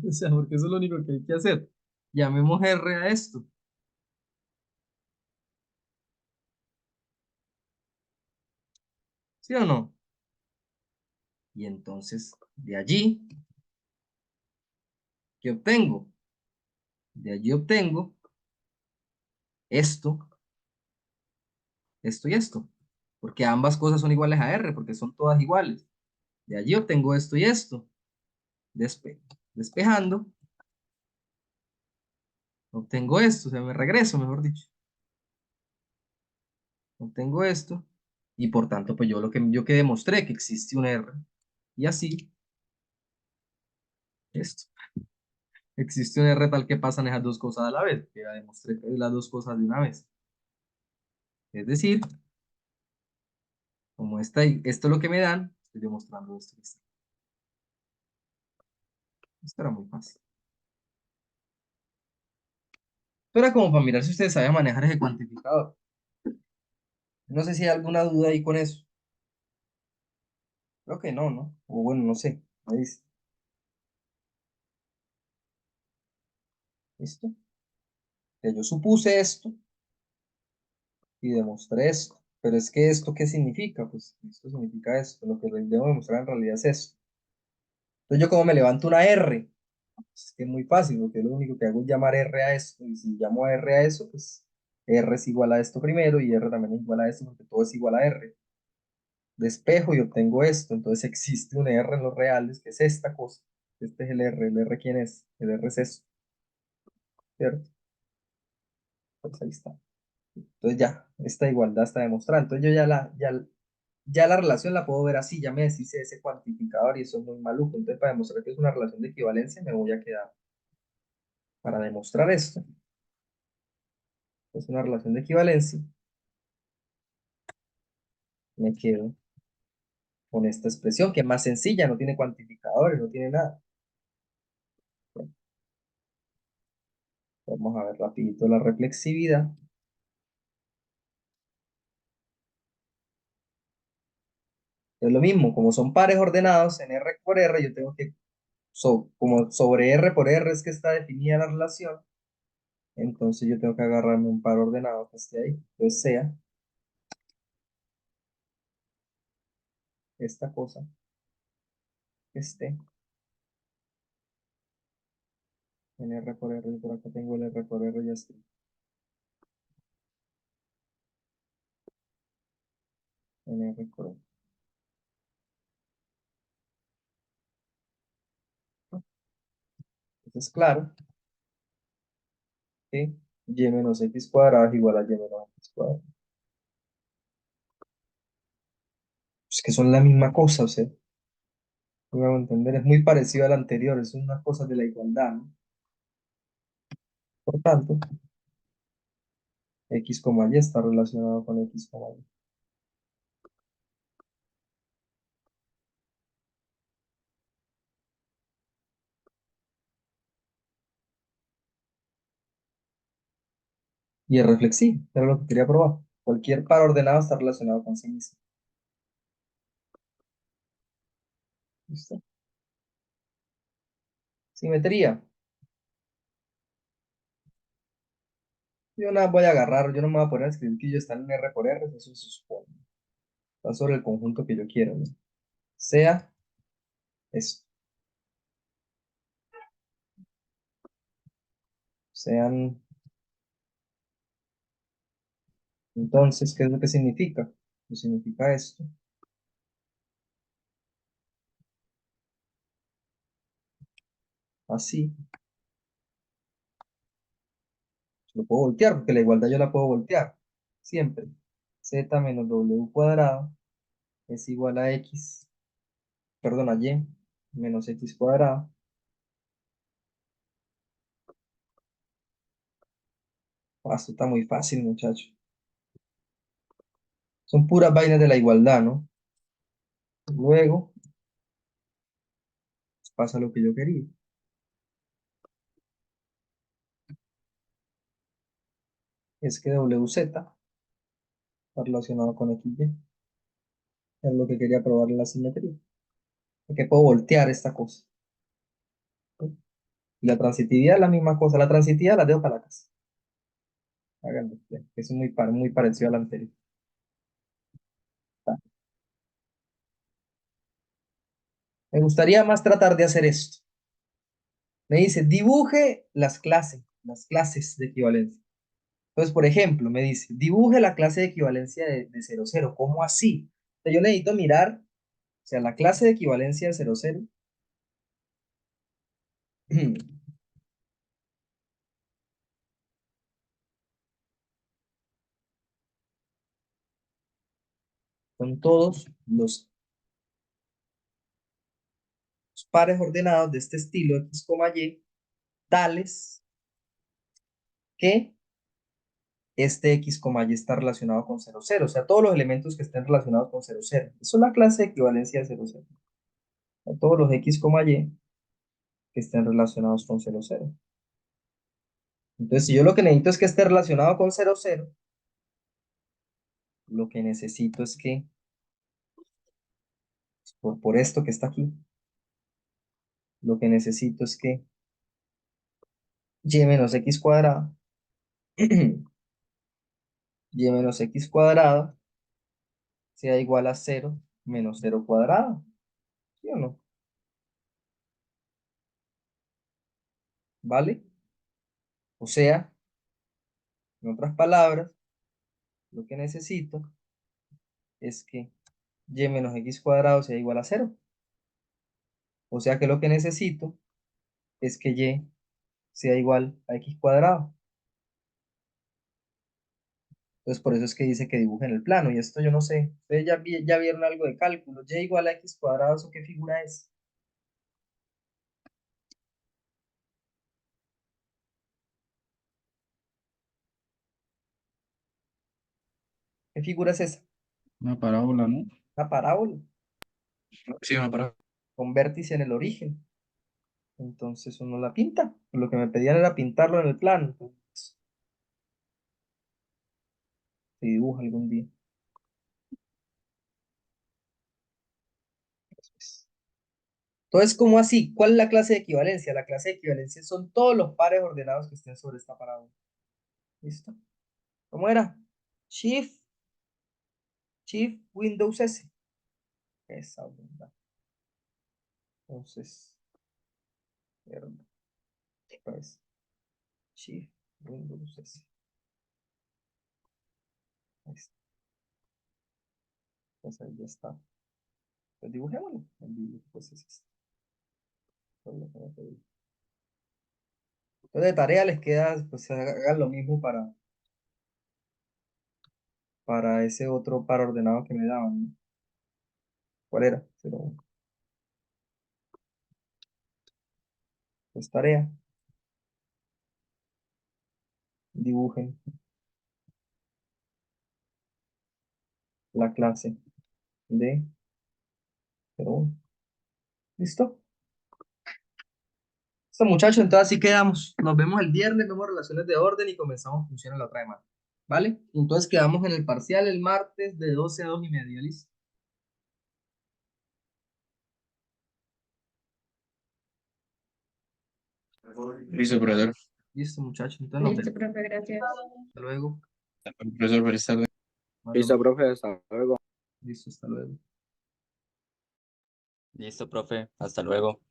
o sea, porque eso es lo único que hay que hacer. Llamemos R a esto. ¿Sí o no? Y entonces, de allí, ¿qué obtengo? De allí obtengo esto, esto y esto. Porque ambas cosas son iguales a R, porque son todas iguales. De allí obtengo esto y esto. Despe despejando, obtengo esto, o sea, me regreso, mejor dicho. Obtengo esto, y por tanto, pues yo que demostré que existe un R, y así, esto. Existe un R tal que pasan esas dos cosas a la vez, que ya demostré las dos cosas de una vez. Es decir, como esto es lo que me dan, estoy demostrando esto. Esto era muy fácil. Esto era como para mirar si ustedes saben manejar ese cuantificador. No sé si hay alguna duda ahí con eso. Creo que no, ¿no? O bueno, no sé. Ahí dice. ¿Listo? Que yo supuse esto y demostré esto. Pero es que esto, ¿qué significa? Pues esto significa esto. Lo que debo demostrar en realidad es esto. Entonces yo como me levanto una R, pues, es que es muy fácil, porque lo único que hago es llamar R a esto. Y si llamo a R a eso, pues R es igual a esto primero y R también es igual a esto porque todo es igual a R. Despejo y obtengo esto. Entonces existe un R en los reales, que es esta cosa. Este es el R. ¿El R quién es? El R es esto, ¿cierto? Pues ahí está. Entonces ya, esta igualdad está demostrada. Entonces yo ya la relación la puedo ver así, ya me deshice de ese cuantificador y eso es muy maluco. Entonces para demostrar que es una relación de equivalencia me voy a quedar, para demostrar esto, es una relación de equivalencia, me quedo con esta expresión que es más sencilla, no tiene cuantificadores, no tiene nada. Vamos a ver rapidito la reflexividad. Es lo mismo, como son pares ordenados en R por R, yo tengo que, como sobre R por R es que está definida la relación, entonces yo tengo que agarrarme un par ordenado que esté ahí. Entonces sea esta cosa que esté en R por R, y por acá tengo el R por R ya está. En R por R. Entonces, claro que y menos x cuadrado es igual a y menos x cuadrado. Es que son la misma cosa, o sea, no me hago entender, es muy parecido al anterior, es una cosa de la igualdad, ¿no? Por tanto, x, y está relacionado con x, y. Y es reflexivo, era lo que quería probar. Cualquier par ordenado está relacionado con sí mismo. ¿Listo? Simetría. Yo nada voy a agarrar, yo no me voy a poner a escribir que ellos están en R por R, eso se supone. Está sobre el conjunto que yo quiero, ¿no? Sea esto. Sean, entonces, ¿qué es lo que significa? Pues significa esto. Así. Lo puedo voltear, porque la igualdad yo la puedo voltear. Siempre. Z menos W cuadrado es igual a X, perdón, a Y menos X cuadrado. Ah, esto está muy fácil, muchachos. Son puras vainas de la igualdad, ¿no? Luego pasa lo que yo quería. Es que WZ está relacionado con XY. Es lo que quería probar en la simetría. Que puedo voltear esta cosa. ¿Sí? Y la transitividad es la misma cosa. La transitividad la dejo para la casa. Háganlo. Ya, eso es muy parecido al anterior. Ta. Me gustaría más tratar de hacer esto. Me dice, dibuje las clases de equivalencia. Entonces, por ejemplo, me dice, dibuje la clase de equivalencia de 0, 0. ¿Cómo así? O sea, yo necesito mirar, o sea, la clase de equivalencia de 0, 0. Son todos los pares ordenados de este estilo, x, y, tales que este x, y está relacionado con 0, 0. O sea, todos los elementos que estén relacionados con 0, 0. Eso es la clase de equivalencia de 0, 0. A todos los x, y que estén relacionados con 0, 0. Entonces, si yo lo que necesito es que esté relacionado con 0, 0, lo que necesito es que, por esto que está aquí, lo que necesito es que y menos x cuadrado, y menos x cuadrado sea igual a 0 menos 0 cuadrado. ¿Sí o no? ¿Vale? O sea, en otras palabras, lo que necesito es que y menos x cuadrado sea igual a 0. O sea que lo que necesito es que y sea igual a x cuadrado. Entonces, por eso es que dice que dibujen el plano. Y esto yo no sé. Ustedes ya vieron algo de cálculo. Y igual a x cuadrado, ¿eso qué figura es? ¿Qué figura es esa? Una parábola, ¿no? Una parábola Sí, una para. con vértice en el origen. Entonces uno la pinta. Lo que me pedían era pintarlo en el plano. Entonces, se dibuja algún día. Entonces, ¿cómo así? ¿Cuál es la clase de equivalencia? La clase de equivalencia son todos los pares ordenados que estén sobre esta parábola. ¿Listo? ¿Cómo era? Shift, Windows S. Esa onda. Entonces, perdón, otra vez. Shift, Windows S. Ahí está. Pues ahí ya está. Pues dibujémoslo. El dibujo pues es este. Entonces de tarea les queda, pues hagan lo mismo para ese otro par ordenado que me daban, ¿no? ¿Cuál era? 0, pues tarea. Dibujen la clase de 0, 1. ¿Listo? Listo, muchachos, entonces así quedamos. Nos vemos el viernes, vemos relaciones de orden y comenzamos funciones la otra semana. ¿Vale? Entonces quedamos en el parcial el martes de 12 a 2:30. ¿Listo? Listo, profesor. Listo, muchachos. Entonces nos Listo, vemos. profe, gracias. Hasta luego. Profesor, feliz tarde. Listo, profe, hasta luego. Listo, hasta luego. Listo, profe. Hasta luego.